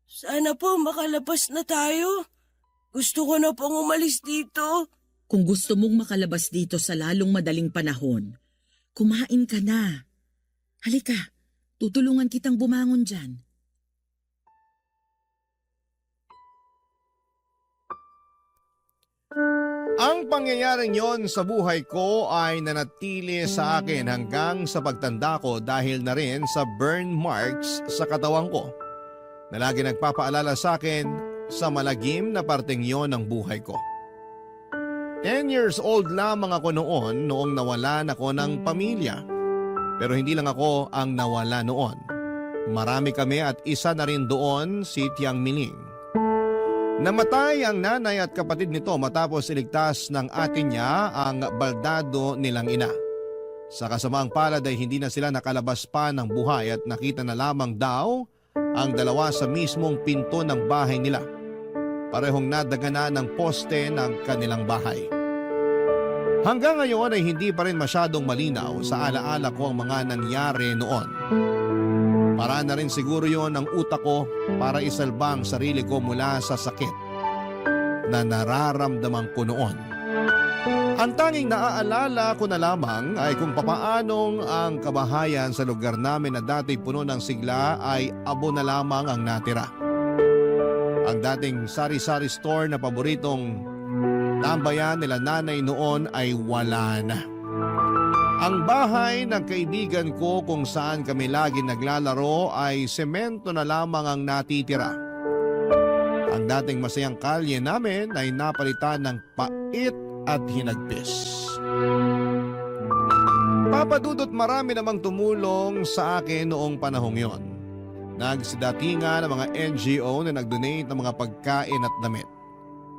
Sana po makalabas na tayo. Gusto ko na pong umalis dito. Kung gusto mong makalabas dito sa lalong madaling panahon, kumain ka na. Halika, tutulungan kitang bumangon dyan. Ang pangyayaring yon sa buhay ko ay nanatili sa akin hanggang sa pagtanda ko dahil na rin sa burn marks sa katawan ko na lagi nagpapaalala sa akin sa malagim na parteng yon ng buhay ko. 10 years old lamang ako noong nawalan ako ng pamilya. Pero hindi lang ako ang nawala noon. Marami kami at isa na rin doon si Tiang Mining. Namatay ang nanay at kapatid nito matapos iligtas ng ate niya ang baldado nilang ina. Sa kasamaang palad ay hindi na sila nakalabas pa ng buhay at nakita na lamang daw ang dalawa sa mismong pinto ng bahay nila. Parehong nadagana ng poste ng kanilang bahay. Hanggang ngayon ay hindi pa rin masyadong malinaw sa alaala ko ang mga nangyari noon. Para na rin siguro yon ang utak ko para isalba ang sarili ko mula sa sakit na nararamdaman ko noon. Ang tanging naaalala ko na lamang ay kung papaanong ang kabahayan sa lugar namin na dati puno ng sigla ay abo na lamang ang natira. Ang dating sari-sari store na paboritong tambayan nila nanay noon ay wala na. Ang bahay ng kaibigan ko kung saan kami lagi naglalaro ay semento na lamang ang natitira. Ang dating masayang kalye namin ay napalitan ng pait at hinagpis. Papadudot marami namang tumulong sa akin noong panahong yon. Nagsidatingan ng mga NGO na nag-donate ng mga pagkain at damit.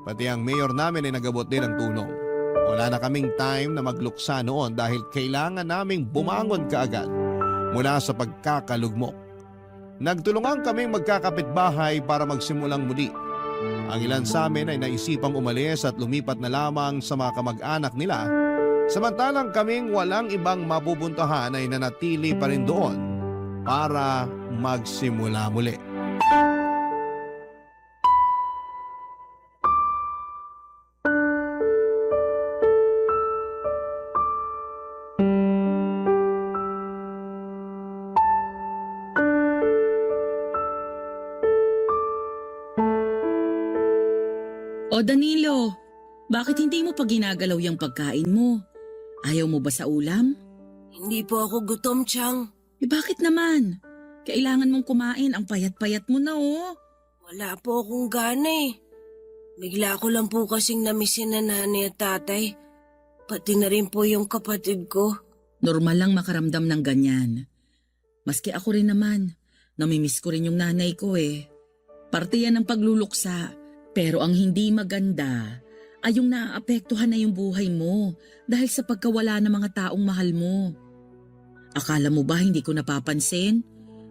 Pati ang mayor namin ay nagabot din ng tulong. Wala na kaming time na magluksa noon dahil kailangan naming bumangon kaagad mula sa pagkakalugmok. Nagtulungan kaming magkakapitbahay para magsimulang muli. Ang ilan sa amin ay naisipang umalis at lumipat na lamang sa mga kamag-anak nila, samantalang kaming walang ibang mapupuntahan ay nanatili pa rin doon para magsimula muli. O Danilo, bakit hindi mo pa ginagalaw yung pagkain mo? Ayaw mo ba sa ulam? Hindi po ako gutom, Chang. Bakit naman? Kailangan mong kumain, ang payat-payat mo na oh. Wala po akong gana eh. Bigla ko lang po kasing namisin na nanay at tatay. Pati na rin po yung kapatid ko. Normal lang makaramdam ng ganyan. Maski ako rin naman, namimiss ko rin yung nanay ko eh. Parte yan ng pagluluksa. Pero ang hindi maganda ay yung naaapektuhan na yung buhay mo dahil sa pagkawala ng mga taong mahal mo. Akala mo ba hindi ko napapansin?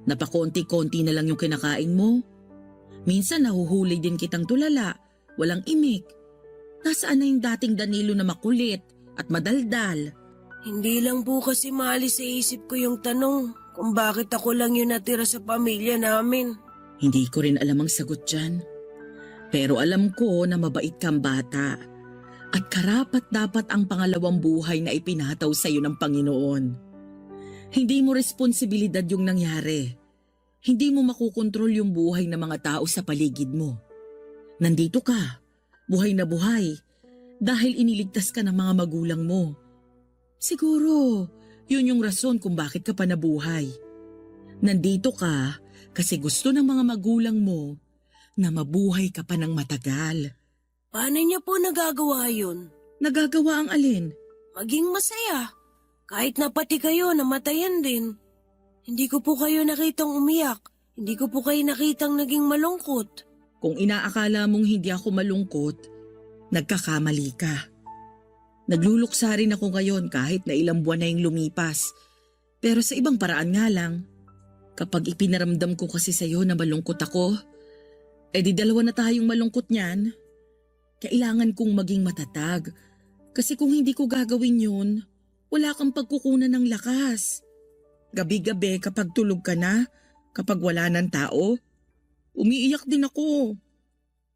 Napakonti-konti na lang yung kinakain mo? Minsan nahuhuli din kitang tulala, walang imik. Nasaan na yung dating Danilo na makulit at madaldal? Hindi lang po kasi maalis sa isip ko yung tanong kung bakit ako lang yung natira sa pamilya namin. Hindi ko rin alam ang sagot dyan. Pero alam ko na mabait kang bata. At karapat-dapat ang pangalawang buhay na ipinataw sa iyo ng Panginoon. Hindi mo responsibilidad yung nangyari. Hindi mo makukontrol yung buhay ng mga tao sa paligid mo. Nandito ka, buhay na buhay, dahil iniligtas ka ng mga magulang mo. Siguro, yun yung rason kung bakit ka pa nabuhay. Nandito ka kasi gusto ng mga magulang mo na mabuhay ka pa ng matagal. Paano niya po nagagawa yun? Nagagawa ang alin? Maging masaya. Kahit na pati kayo namatayan din. Hindi ko po kayo nakitang umiyak. Hindi ko po kayo nakitang naging malungkot. Kung inaakala mong hindi ako malungkot, nagkakamali ka. Nagluluksa rin ako ngayon kahit na ilang buwan na yung lumipas. Pero sa ibang paraan nga lang. Kapag ipinaramdam ko kasi sa'yo na malungkot ako, di dalawa na tayong malungkot niyan. Kailangan kong maging matatag. Kasi kung hindi ko gagawin yun, wala kang pagkukunan ng lakas. Gabi-gabi kapag tulog ka na, kapag wala ng tao, umiiyak din ako.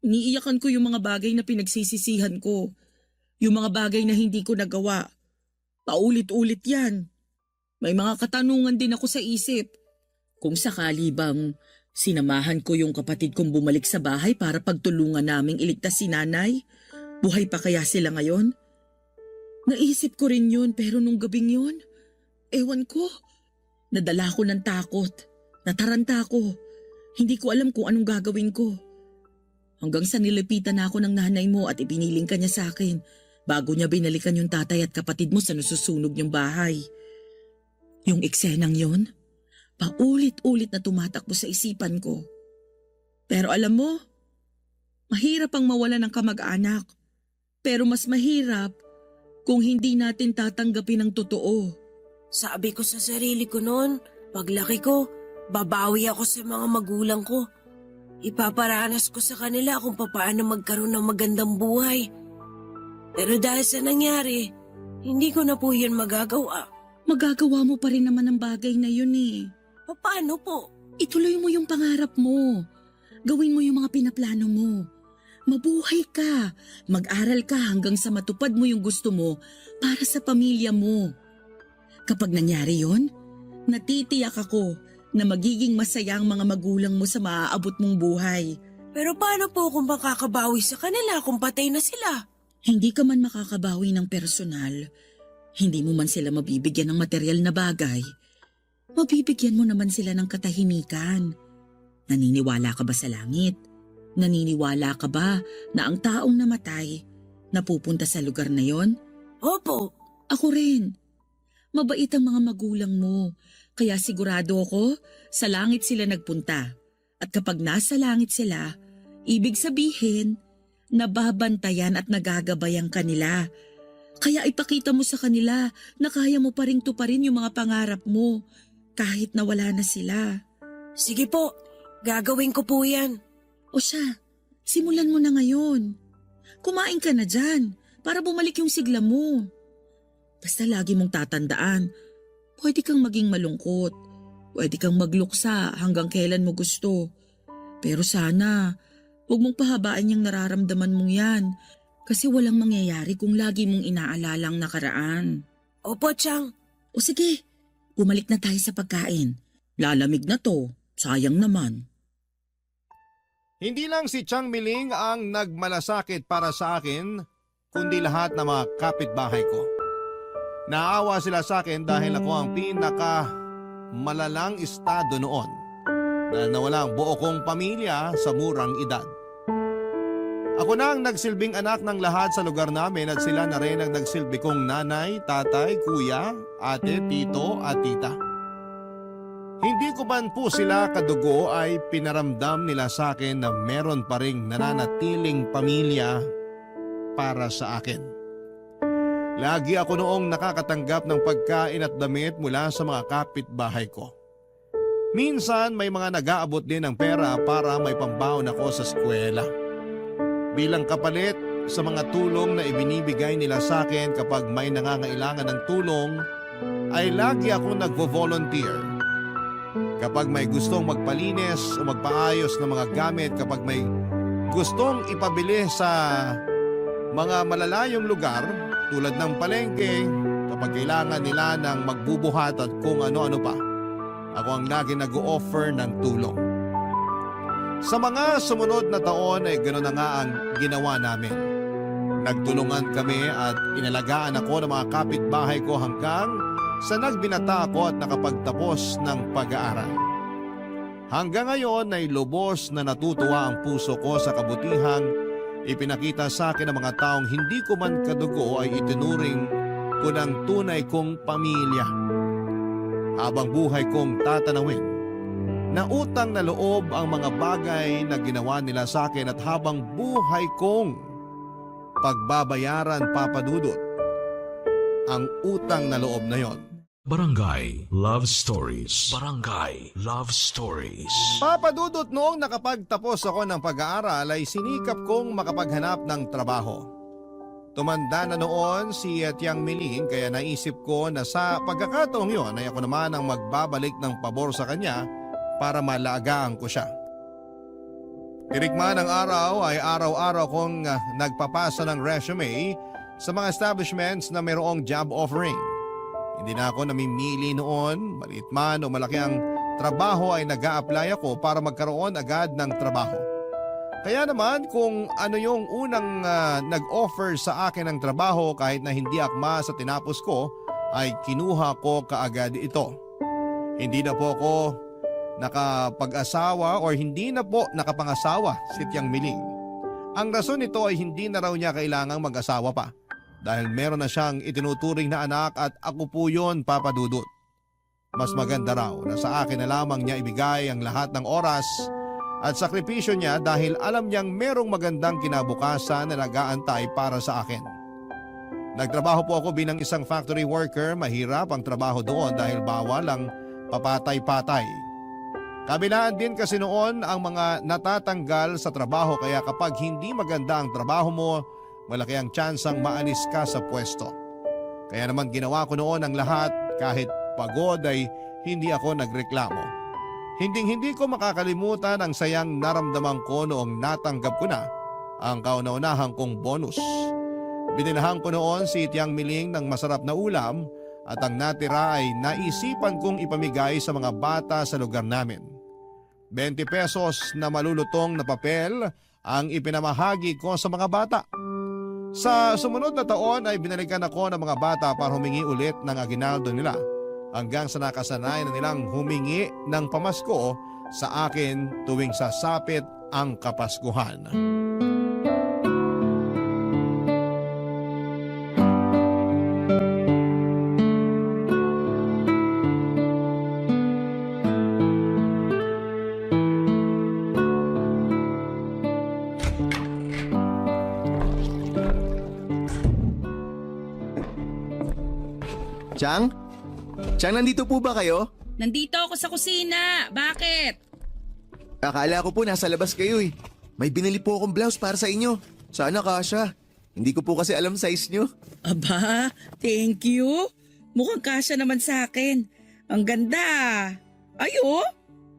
Iniiyakan ko yung mga bagay na pinagsisisihan ko. Yung mga bagay na hindi ko nagawa. Paulit-ulit yan. May mga katanungan din ako sa isip. Kung sakali bang sinamahan ko yung kapatid kong bumalik sa bahay para pagtulungan naming iligtas si nanay, buhay pa kaya sila ngayon? Naisip ko rin yun pero nung gabing yun, ewan ko. Nadala ko ng takot. Nataranta ko. Hindi ko alam kung anong gagawin ko. Hanggang sa nilipitan ako ng nanay mo at ipiniling ka niya sa akin bago niya binalikan yung tatay at kapatid mo sa nasusunog niyong bahay. Yung eksenang yun, paulit-ulit na tumatakbo sa isipan ko. Pero alam mo, mahirap ang mawala ng kamag-anak. Pero mas mahirap kung hindi natin tatanggapin ang totoo. Sabi ko sa sarili ko noon, paglaki ko, babawi ako sa mga magulang ko. Ipaparanas ko sa kanila kung paano magkaroon ng magandang buhay. Pero dahil sa nangyari, hindi ko na po yun magagawa. Magagawa mo pa rin naman ang bagay na yun eh. Paano po? Ituloy mo yung pangarap mo. Gawin mo yung mga pinaplano mo. Mabuhay ka. Mag-aral ka hanggang sa matupad mo yung gusto mo para sa pamilya mo. Kapag nangyari yon, natitiyak ako na magiging masaya ang mga magulang mo sa maaabot mong buhay. Pero paano po kung makakabawi sa kanila kung patay na sila? Hindi ka man makakabawi ng personal, hindi mo man sila mabibigyan ng material na bagay, mabibigyan mo naman sila ng katahimikan. Naniniwala ka ba sa langit? Naniniwala ka ba na ang taong namatay napupunta sa lugar na yon? Opo. Ako rin. Mabait ang mga magulang mo, kaya sigurado ako sa langit sila nagpunta. At kapag nasa langit sila, ibig sabihin, nababantayan at nagagabayan kanila. Kaya ipakita mo sa kanila na kaya mo pa ring tuparin yung mga pangarap mo kahit na wala na sila. Sige po, gagawin ko po yan. O siya, simulan mo na ngayon. Kumain ka na dyan para bumalik yung sigla mo. Basta lagi mong tatandaan, pwede kang maging malungkot. Pwede kang magluksa hanggang kailan mo gusto. Pero sana, huwag mong pahabaan yung nararamdaman mong yan. Kasi walang mangyayari kung lagi mong inaalala ang nakaraan. Opo, Chang. O sige, bumalik na tayo sa pagkain. Lalamig na to, sayang naman. Hindi lang si Chang Miling ang nagmalasakit para sa akin, kundi lahat ng mga kapitbahay ko. Naawa sila sa akin dahil ako ang malalang estado noon dahil nawala ang buo kong pamilya sa murang edad. Ako na ang nagsilbing anak ng lahat sa lugar namin at sila na rin ang nagsilbi kong nanay, tatay, kuya, ate, tito at tita. Hindi ko man po sila kadugo ay pinaramdam nila sa akin na meron pa ring nananatiling pamilya para sa akin. Lagi ako noong nakakatanggap ng pagkain at damit mula sa mga kapitbahay ko. Minsan may mga nag-aabot din ng pera para may pambaon ako sa eskwela. Bilang kapalit sa mga tulong na ibinibigay nila sa akin kapag may nangangailangan ng tulong, ay lagi akong nagvo-volunteer. Kapag may gustong magpalinis o magpaayos ng mga gamit, kapag may gustong ipabili sa mga malalayong lugar tulad ng palengke kapag kailangan nila ng magbubuhat at kung ano-ano pa. Ako ang lagi nag-o-offer ng tulong. Sa mga sumunod na taon ay gano'n na nga ang ginawa namin. Nagtulungan kami at inalagaan ako ng mga kapitbahay ko hanggang sa nagbinata ako at nakapagtapos ng pag-aaral. Hanggang ngayon ay lubos na natutuwa ang puso ko sa kabutihang ipinakita sa akin ng mga taong hindi ko man kadugo ay itinuring ko ng tunay kong pamilya. Habang buhay kong tatanawin, na utang na loob ang mga bagay na ginawa nila sa akin at habang buhay kong pagbabayaran, Papa Dudut, ang utang na loob na yon. Barangay Love Stories. Barangay Love Stories. Papa Dudut, noong nakapagtapos ako ng pag-aaral ay sinikap kong makapaghanap ng trabaho. Tumanda na noon si Tiang Miling kaya naisip ko na sa pagkakataong yon ay ako naman ang magbabalik ng pabor sa kanya para malagaan ko siya. Tirikma ng araw ay araw-araw kong nagpapasa ng resume sa mga establishments na mayroong job offering. Hindi na ako namimili noon, maliit man o malaki ang trabaho ay nag-a-apply ako para magkaroon agad ng trabaho. Kaya naman kung ano yung unang nag-offer sa akin ng trabaho kahit na hindi akma sa tinapos ko ay kinuha ko kaagad ito. Hindi na po ako nakapag-asawa o hindi na po nakapangasawa si Tiang Miling. Ang rason nito ay hindi na raw niya kailangang mag-asawa pa. Dahil meron na siyang itinuturing na anak at ako po yun, Papa Dudut. Mas maganda raw na sa akin na lamang niya ibigay ang lahat ng oras at sakripisyo niya dahil alam niyang merong magandang kinabukasan na nag-aantay para sa akin. Nagtrabaho po ako bilang isang factory worker, mahirap ang trabaho doon dahil bawal ang papatay-patay. Kabilaan din kasi noon ang mga natatanggal sa trabaho kaya kapag hindi maganda ang trabaho mo, malaki ang tsansang maalis ka sa pwesto. Kaya naman ginawa ko noon ang lahat kahit pagod ay hindi ako nagreklamo. Hinding-hindi ko makakalimutan ang sayang naramdaman ko noong natanggap ko na ang kauna-unahang kong bonus. Binilahan ko noon si Tiang Miling ng masarap na ulam at ang natira ay naisipan kong ipamigay sa mga bata sa lugar namin. 20 pesos na malulutong na papel ang ipinamahagi ko sa mga bata. Sa sumunod na taon ay binalikan ako ng mga bata para humingi ulit ng aginaldo nila hanggang sa nakasanay na nilang humingi ng pamasko sa akin tuwing sasapit ang Kapaskuhan. Chang? Chang, nandito po ba kayo? Nandito ako sa kusina. Bakit? Akala ko po nasa labas kayo eh. May binili po akong blouse para sa inyo. Sana kasya. Hindi ko po kasi alam size nyo. Aba, thank you. Mukhang kasya naman sa akin. Ang ganda. Ay oh,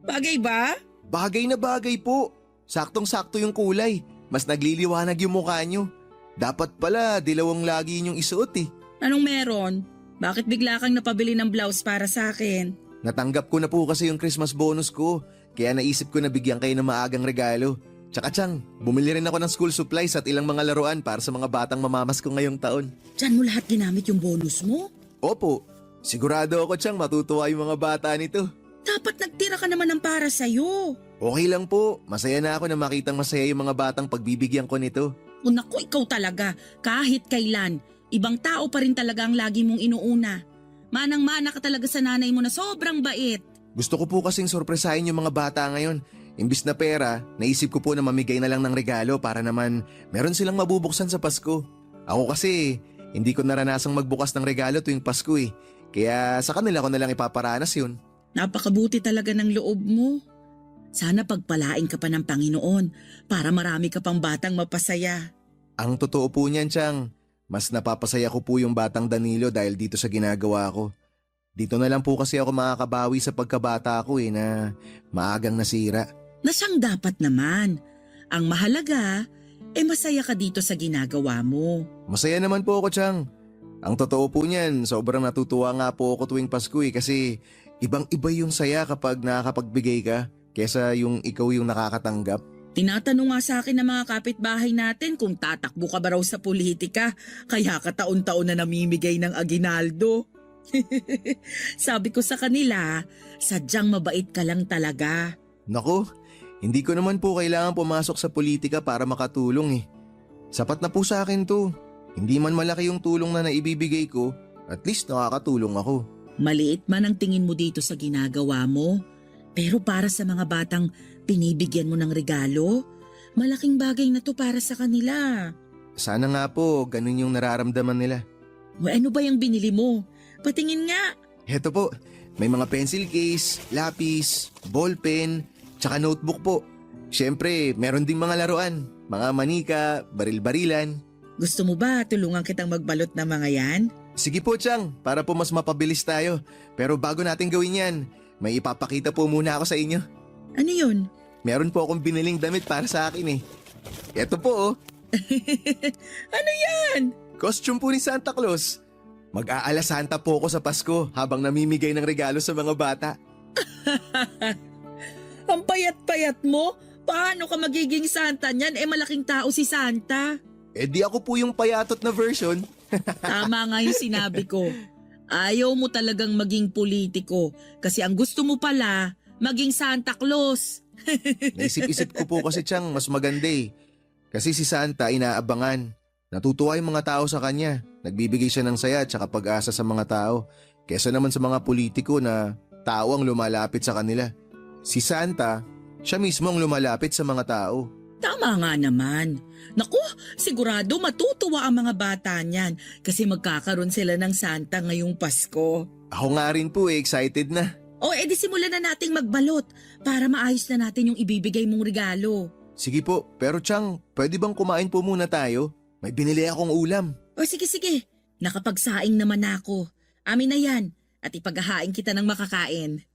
bagay ba? Bagay na bagay po. Saktong-sakto yung kulay. Mas nagliliwanag yung mukha nyo. Dapat pala dilawang lagi yung isuot eh. Anong meron? Bakit bigla kang napabili ng blouse para sa akin? Natanggap ko na po kasi yung Christmas bonus ko. Kaya naisip ko na bigyan kayo ng maagang regalo. Tsaka Chang, bumili rin ako ng school supplies at ilang mga laruan para sa mga batang mamamas ko ngayong taon. Diyan mo lahat ginamit yung bonus mo? Opo, sigurado ako Chang matutuwa yung mga bata nito. Dapat nagtira ka naman ng para sa'yo. Okay lang po, masaya na ako na makitang masaya yung mga batang pagbibigyan ko nito. O naku, ikaw talaga. Kahit kailan, ibang tao pa rin talaga ang lagi mong inuuna. Manang-mana ka talaga sa nanay mo na sobrang bait. Gusto ko po kasing sorpresahin yung mga bata ngayon. Imbis na pera, naisip ko po na mamigay na lang ng regalo para naman meron silang mabubuksan sa Pasko. Ako kasi, hindi ko naranasang magbukas ng regalo tuwing Pasko eh. Kaya sa kanila ko na lang ipaparanas yun. Napakabuti talaga ng loob mo. Sana pagpalain ka pa ng Panginoon para marami ka pang batang mapasaya. Ang totoo po niyan, Chang. Mas napapasaya ko po yung batang Danilo dahil dito sa ginagawa ko. Dito na lang po kasi ako makakabawi sa pagkabata ko eh na maagang nasira. Na siyang dapat naman. Ang mahalaga, masaya ka dito sa ginagawa mo. Masaya naman po ako, Chang. Ang totoo po niyan, sobrang natutuwa nga po ako tuwing Pasko kasi ibang-iba yung saya kapag nakakapagbigay ka kesa yung ikaw yung nakakatanggap. Tinatanong nga sa akin ng mga kapitbahay natin kung tatakbo ka ba raw sa politika, kaya ka taon-taon na namimigay ng aginaldo. Sabi ko sa kanila, sadyang mabait ka lang talaga. Naku, hindi ko naman po kailangan pumasok sa politika para makatulong eh. Sapat na po sa akin to. Hindi man malaki yung tulong na naibibigay ko, at least nakakatulong ako. Maliit man ang tingin mo dito sa ginagawa mo, pero para sa mga batang pinibigyan mo ng regalo, malaking bagay na to para sa kanila. Sana nga po, ganun yung nararamdaman nila. O ano ba yung binili mo? Patingin nga. Heto po, may mga pencil case, lapis, ballpen, tsaka notebook po. Siyempre, meron ding mga laruan, mga manika, baril-barilan. Gusto mo ba tulungan kitang magbalot ng mga yan? Sige po, Chang, para po mas mapabilis tayo. Pero bago natin gawin yan, may ipapakita po muna ako sa inyo. Ano yun? Meron po akong biniling damit para sa akin eh. Eto po oh, Ano yan? costume po ni Santa Claus. Mag-aala Santa po ako sa Pasko habang namimigay ng regalo sa mga bata. Ang payat-payat mo? Paano ka magiging Santa niyan? Malaking tao si Santa. Di ako po yung payatot na version. Tama nga yung sinabi ko. Ayaw mo talagang maging politiko kasi ang gusto mo pala, maging Santa Claus. Naisip-isip ko po kasi, Chang, mas maganda eh. Kasi si Santa inaabangan. Natutuwa yung mga tao sa kanya. Nagbibigay siya ng saya at saka pag-asa sa mga tao. Kesa naman sa mga politiko na tao ang lumalapit sa kanila. Si Santa, siya mismo ang lumalapit sa mga tao. Tama nga naman. Naku, sigurado matutuwa ang mga bata niyan kasi magkakaroon sila ng Santa ngayong Pasko. Ako nga rin po excited na. Edi simulan na nating magbalot para maayos na natin yung ibibigay mong regalo. Sige po, pero Chang, pwede bang kumain po muna tayo? May binili akong ulam. Sige. Nakapagsaing naman ako. Amin na yan at ipaghahain kita ng makakain.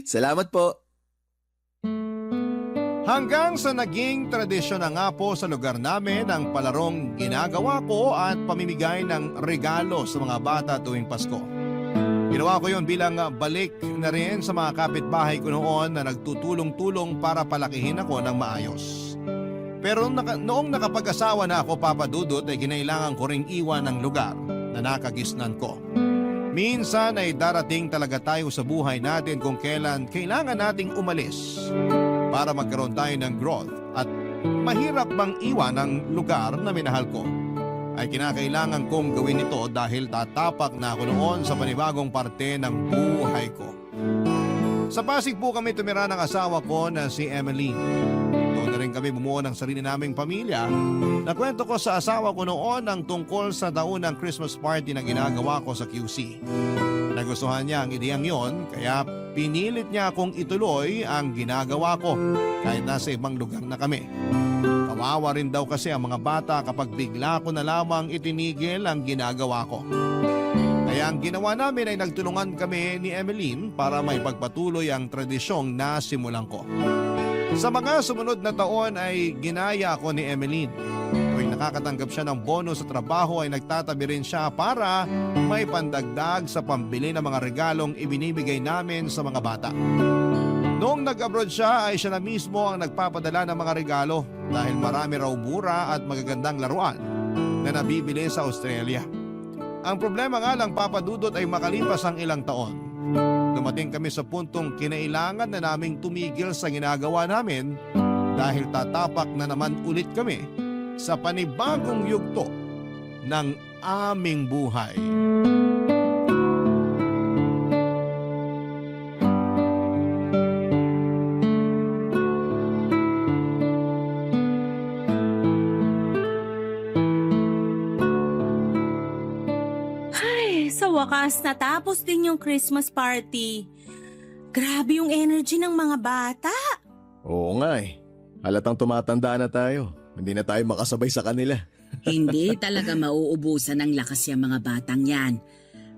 Salamat po. Hanggang sa naging tradisyon na nga po sa lugar namin ang palarong ginagawa ko at pamimigay ng regalo sa mga bata tuwing Pasko. Ginawa ko yon bilang balik na rin sa mga kapitbahay ko noon na nagtutulong-tulong para palakihin ako ng maayos. Pero noong nakapag-asawa na ako, Papa Dudut, ay kinailangan ko ring iwan ang lugar na nakagisnan ko. Minsan ay darating talaga tayo sa buhay natin kung kailan kailangan nating umalis para magkaroon tayo ng growth at mahirap bang iwan ang lugar na minahal ko. Ay kinakailangan kong gawin ito dahil tatapak na ako noon sa panibagong parte ng buhay ko. Sa Pasig po kami tumira ng asawa ko na si Emily. Doon na rin kami bumuo ng sarili naming pamilya. Nakwento ko sa asawa ko noon ang tungkol sa taunang Christmas party na ginagawa ko sa QC. Nagustuhan niya ang ideyang yon kaya pinilit niya akong ituloy ang ginagawa ko kahit nasa ibang lugar na kami. Kawawa rin daw kasi ang mga bata kapag bigla ko na lamang itinigil ang ginagawa ko. Kaya ang ginawa namin ay nagtulungan kami ni Emeline para may pagpatuloy ang tradisyong nasimulan ko. Sa mga sumunod na taon ay ginaya ko ni Emeline. Tuwing nakakatanggap siya ng bonus sa trabaho ay nagtatabi rin siya para may pandagdag sa pambili ng mga regalong ibinibigay namin sa mga bata. Noong nag-abroad siya ay siya na mismo ang nagpapadala ng mga regalo dahil marami raw mura at magagandang laruan na nabibili sa Australia. Ang problema nga lang, Papa Dudut, ay makalipas ang ilang taon. Dumating kami sa puntong kinailangan na naming tumigil sa ginagawa namin dahil tatapak na naman ulit kami sa panibagong yugto ng aming buhay. Sa wakas, natapos din yung Christmas party. Grabe yung energy ng mga bata. Oo nga eh. Halatang tumatanda na tayo. Hindi na tayo makasabay sa kanila. Hindi talaga mauubusan ng lakas yung mga batang yan.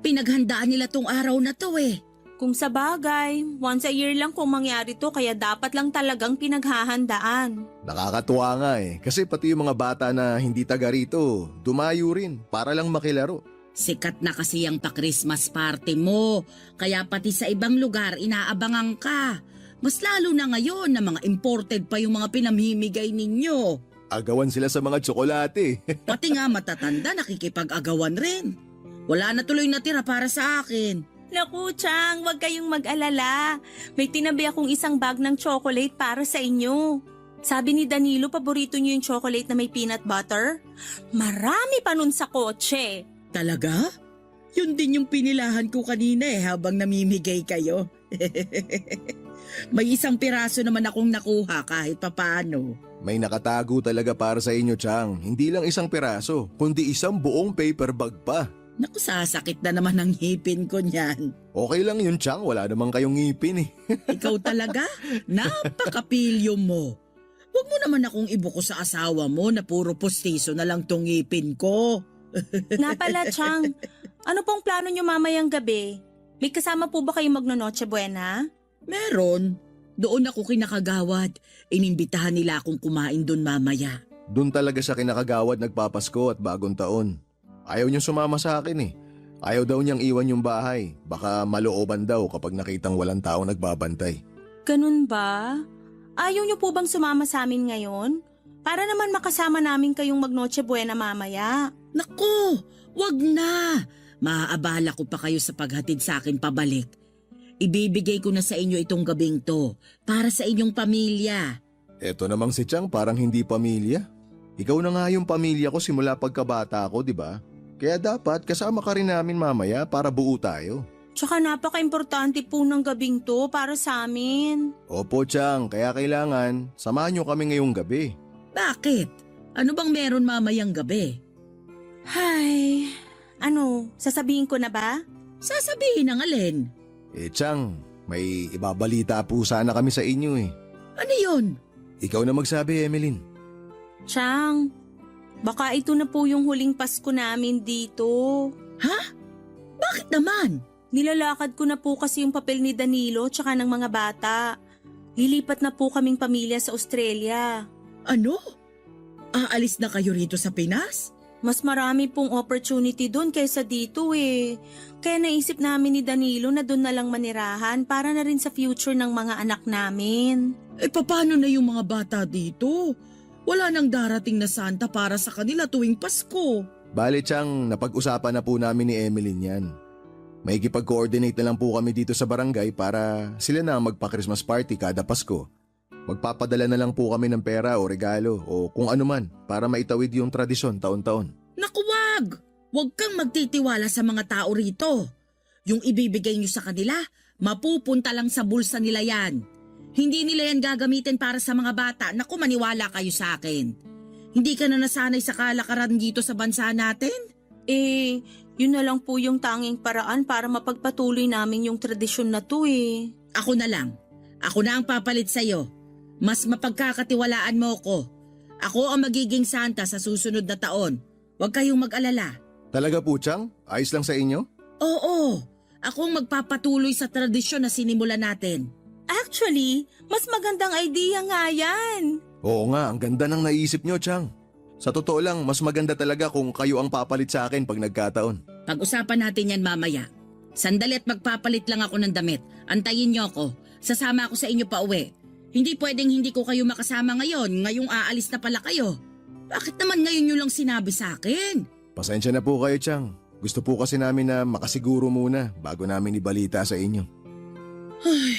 Pinaghandaan nila tong araw na to eh. Kung sa bagay, once a year lang kung mangyari to kaya dapat lang talagang pinaghahandaan. Nakakatuwa nga eh. Kasi pati yung mga bata na hindi taga rito, dumayo rin para lang makilaro. Sikat na kasi ang pa-Christmas party mo, kaya pati sa ibang lugar inaabangan ka. Mas lalo na ngayon na mga imported pa yung mga pinamimigay ninyo. Agawan sila sa mga tsokolate. Pati nga matatanda nakikipag-agawan rin. Wala na tuloy natira para sa akin. Naku, Chang, huwag kayong mag-alala. May tinabi akong isang bag ng chocolate para sa inyo. Sabi ni Danilo, paborito niyo yung chocolate na may peanut butter? Marami pa nun sa kotse. Talaga? Yun din yung pinilahan ko kanina habang namimigay kayo. May isang piraso naman akong nakuha kahit papaano. May nakatago talaga para sa inyo, Chang. Hindi lang isang piraso, kundi isang buong paper bag pa. Naku, sasakit na naman ang ngipin ko niyan. Okay lang yun, Chang. Wala namang kayong ngipin eh. Ikaw talaga? Napakapilyo mo. Huwag mo naman akong ibuko sa asawa mo na puro postiso na lang tong ngipin ko. Nga pala, Chang, ano pong plano niyo mamayang gabi? May kasama po ba kayong magno-Noche Buena? Meron. Doon ako kinakagawad. Inimbitahan nila akong kumain doon mamaya. Doon talaga siya kinakagawad nagpapasko at bagong taon. Ayaw niyang sumama sa akin eh. Ayaw daw niyang iwan yung bahay. Baka malooban daw kapag nakitang walang taong nagbabantay. Ganun ba? Ayaw niyo po bang sumama sa amin ngayon? Para naman makasama namin kayong mag-Noche Buena mamaya. Naku, wag na. Maaabala ko pa kayo sa paghatid sa akin pabalik. Ibibigay ko na sa inyo itong gabing to para sa inyong pamilya. Eto namang si Chang parang hindi pamilya. Ikaw na nga yung pamilya ko simula pagkabata ko, di ba? Kaya dapat kasama ka rin namin mamaya para buo tayo. Tsaka napaka-importante po ng gabing to para sa amin. Opo, Chang. Kaya kailangan samahan niyo kami ngayong gabi. Bakit? Ano bang meron mamayang gabi? Hay, ano, sasabihin ko na ba? Sasabihin ng alin? Chang, may ibabalita po sana kami sa inyo eh. Ano yun? Ikaw na magsabi, Emeline. Chang, baka ito na po yung huling Pasko namin dito. Ha? Bakit naman? Nilalakad ko na po kasi yung papel ni Danilo tsaka ng mga bata. Lilipat na po kaming pamilya sa Australia. Ano? Aalis na kayo rito sa Pinas? Mas marami pong opportunity doon kaysa dito eh. Kaya naisip namin ni Danilo na doon na lang manirahan para na rin sa future ng mga anak namin. Eh paano na yung mga bata dito? Wala nang darating na Santa para sa kanila tuwing Pasko. Bale, Chang, napag-usapan na po namin ni Emeline yan. May ikipag-coordinate na lang po kami dito sa barangay para sila na magpa-Christmas party kada Pasko. Magpapadala na lang po kami ng pera o regalo o kung ano man para maitawid yung tradisyon taon-taon. Naku, wag! Huwag kang magtitiwala sa mga tao rito. Yung ibibigay nyo sa kanila, mapupunta lang sa bulsa nila yan. Hindi nila yan gagamitin para sa mga bata. Naku, maniwala kayo sa akin. Hindi ka na nasanay sa kalakaran dito sa bansa natin? Eh, yun na lang po yung tanging paraan para mapagpatuloy namin yung tradisyon na to eh. Ako na lang. Ako na ang papalit sa'yo. Mas mapagkakatiwalaan mo ko. Ako ang magiging Santa sa susunod na taon. Huwag kayong mag-alala. Talaga po, Chang? Ayos lang sa inyo? Oo, ako ang magpapatuloy sa tradisyon na sinimulan natin. Actually, mas magandang idea nga yan. Oo nga, ang ganda ng naisip nyo, Chang. Sa totoo lang, mas maganda talaga kung kayo ang papalit sa akin pag nagkataon. Pag-usapan natin yan mamaya. Sandali at magpapalit lang ako ng damit. Antayin niyo ako. Sasama ako sa inyo pa uwi. Hindi pwedeng hindi ko kayo makasama ngayon. Ngayong aalis na pala kayo. Bakit naman ngayon nyo lang sinabi sa akin? Pasensya na po kayo, Chang. Gusto po kasi namin na makasiguro muna bago namin ibalita sa inyo. Ay,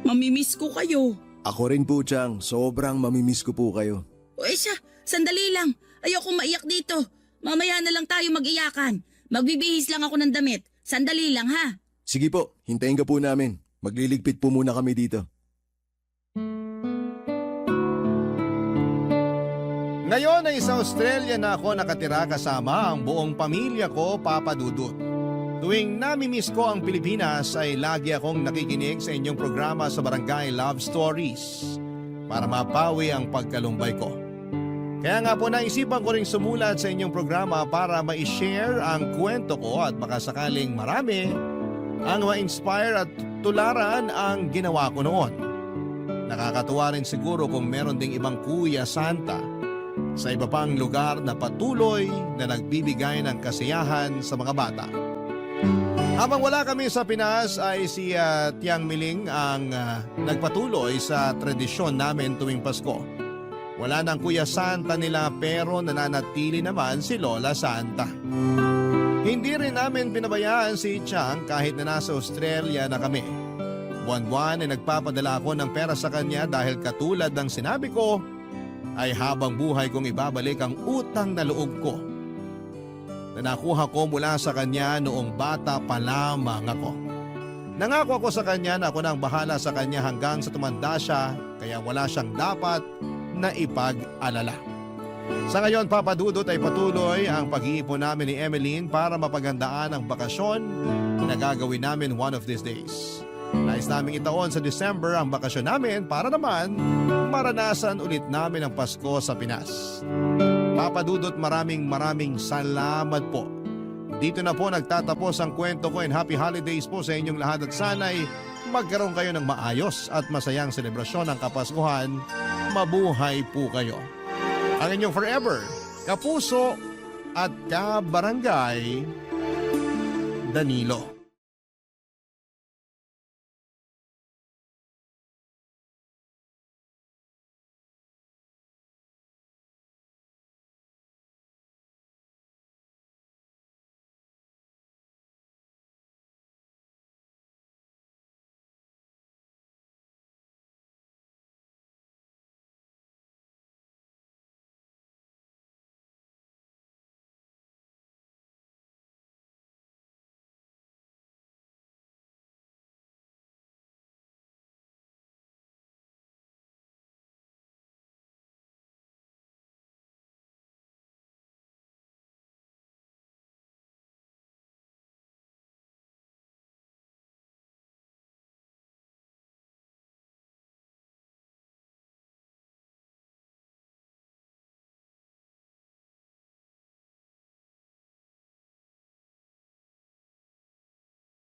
mamimiss ko kayo. Ako rin po, Chang. Sobrang mamimiss ko po kayo. O siya, sandali lang. Ayoko maiyak dito. Mamaya na lang tayo mag-iyakan. Magbibihis lang ako ng damit. Sandali lang ha. Sige po, hintayin ka po namin. Magliligpit po muna kami dito. Ngayon ay sa Australia na ako nakatira kasama ang buong pamilya ko, Papa Dudut. Tuwing namimiss ko ang Pilipinas ay lagi akong nakikinig sa inyong programa sa Barangay Love Stories para mapawi ang pagkalumbay ko. Kaya nga po naisipan ko ring sumulat sa inyong programa para ma-share ang kwento ko at makasakaling marami ang ma-inspire at tularan ang ginawa ko noon. Nakakatuwa rin siguro kung meron ding ibang Kuya Santa sa iba pang lugar na patuloy na nagbibigay ng kasiyahan sa mga bata. Habang wala kami sa Pinas ay si Tiang Miling ang nagpatuloy sa tradisyon namin tuwing Pasko. Wala nang Kuya Santa nila pero nananatili naman si Lola Santa. Hindi rin namin pinabayaan si Tiang kahit na nasa Australia na kami. Buwan-buwan ay nagpapadala ako ng pera sa kanya dahil katulad ng sinabi ko ay habang buhay kong ibabalik ang utang na loob ko na nakuha ko mula sa kanya noong bata pa lamang ako. Nangako ako sa kanya na ako nang bahala sa kanya hanggang sa tumanda siya kaya wala siyang dapat na ipag-alala. Sa ngayon, Papa Dudut, ay patuloy ang pag-iipon namin ni Emeline para mapagandaan ang bakasyon na gagawin namin one of these days. Nais namin itaon sa December ang bakasyon namin para naman maranasan ulit namin ang Pasko sa Pinas. Papa Dudut, maraming salamat po. Dito na po nagtatapos ang kwento ko and happy holidays po sa inyong lahat at sana'y magkaroon kayo ng maayos at masayang selebrasyon ng Kapaskuhan. Mabuhay po kayo. Ang inyong forever, kapuso at kabarangay, Danilo.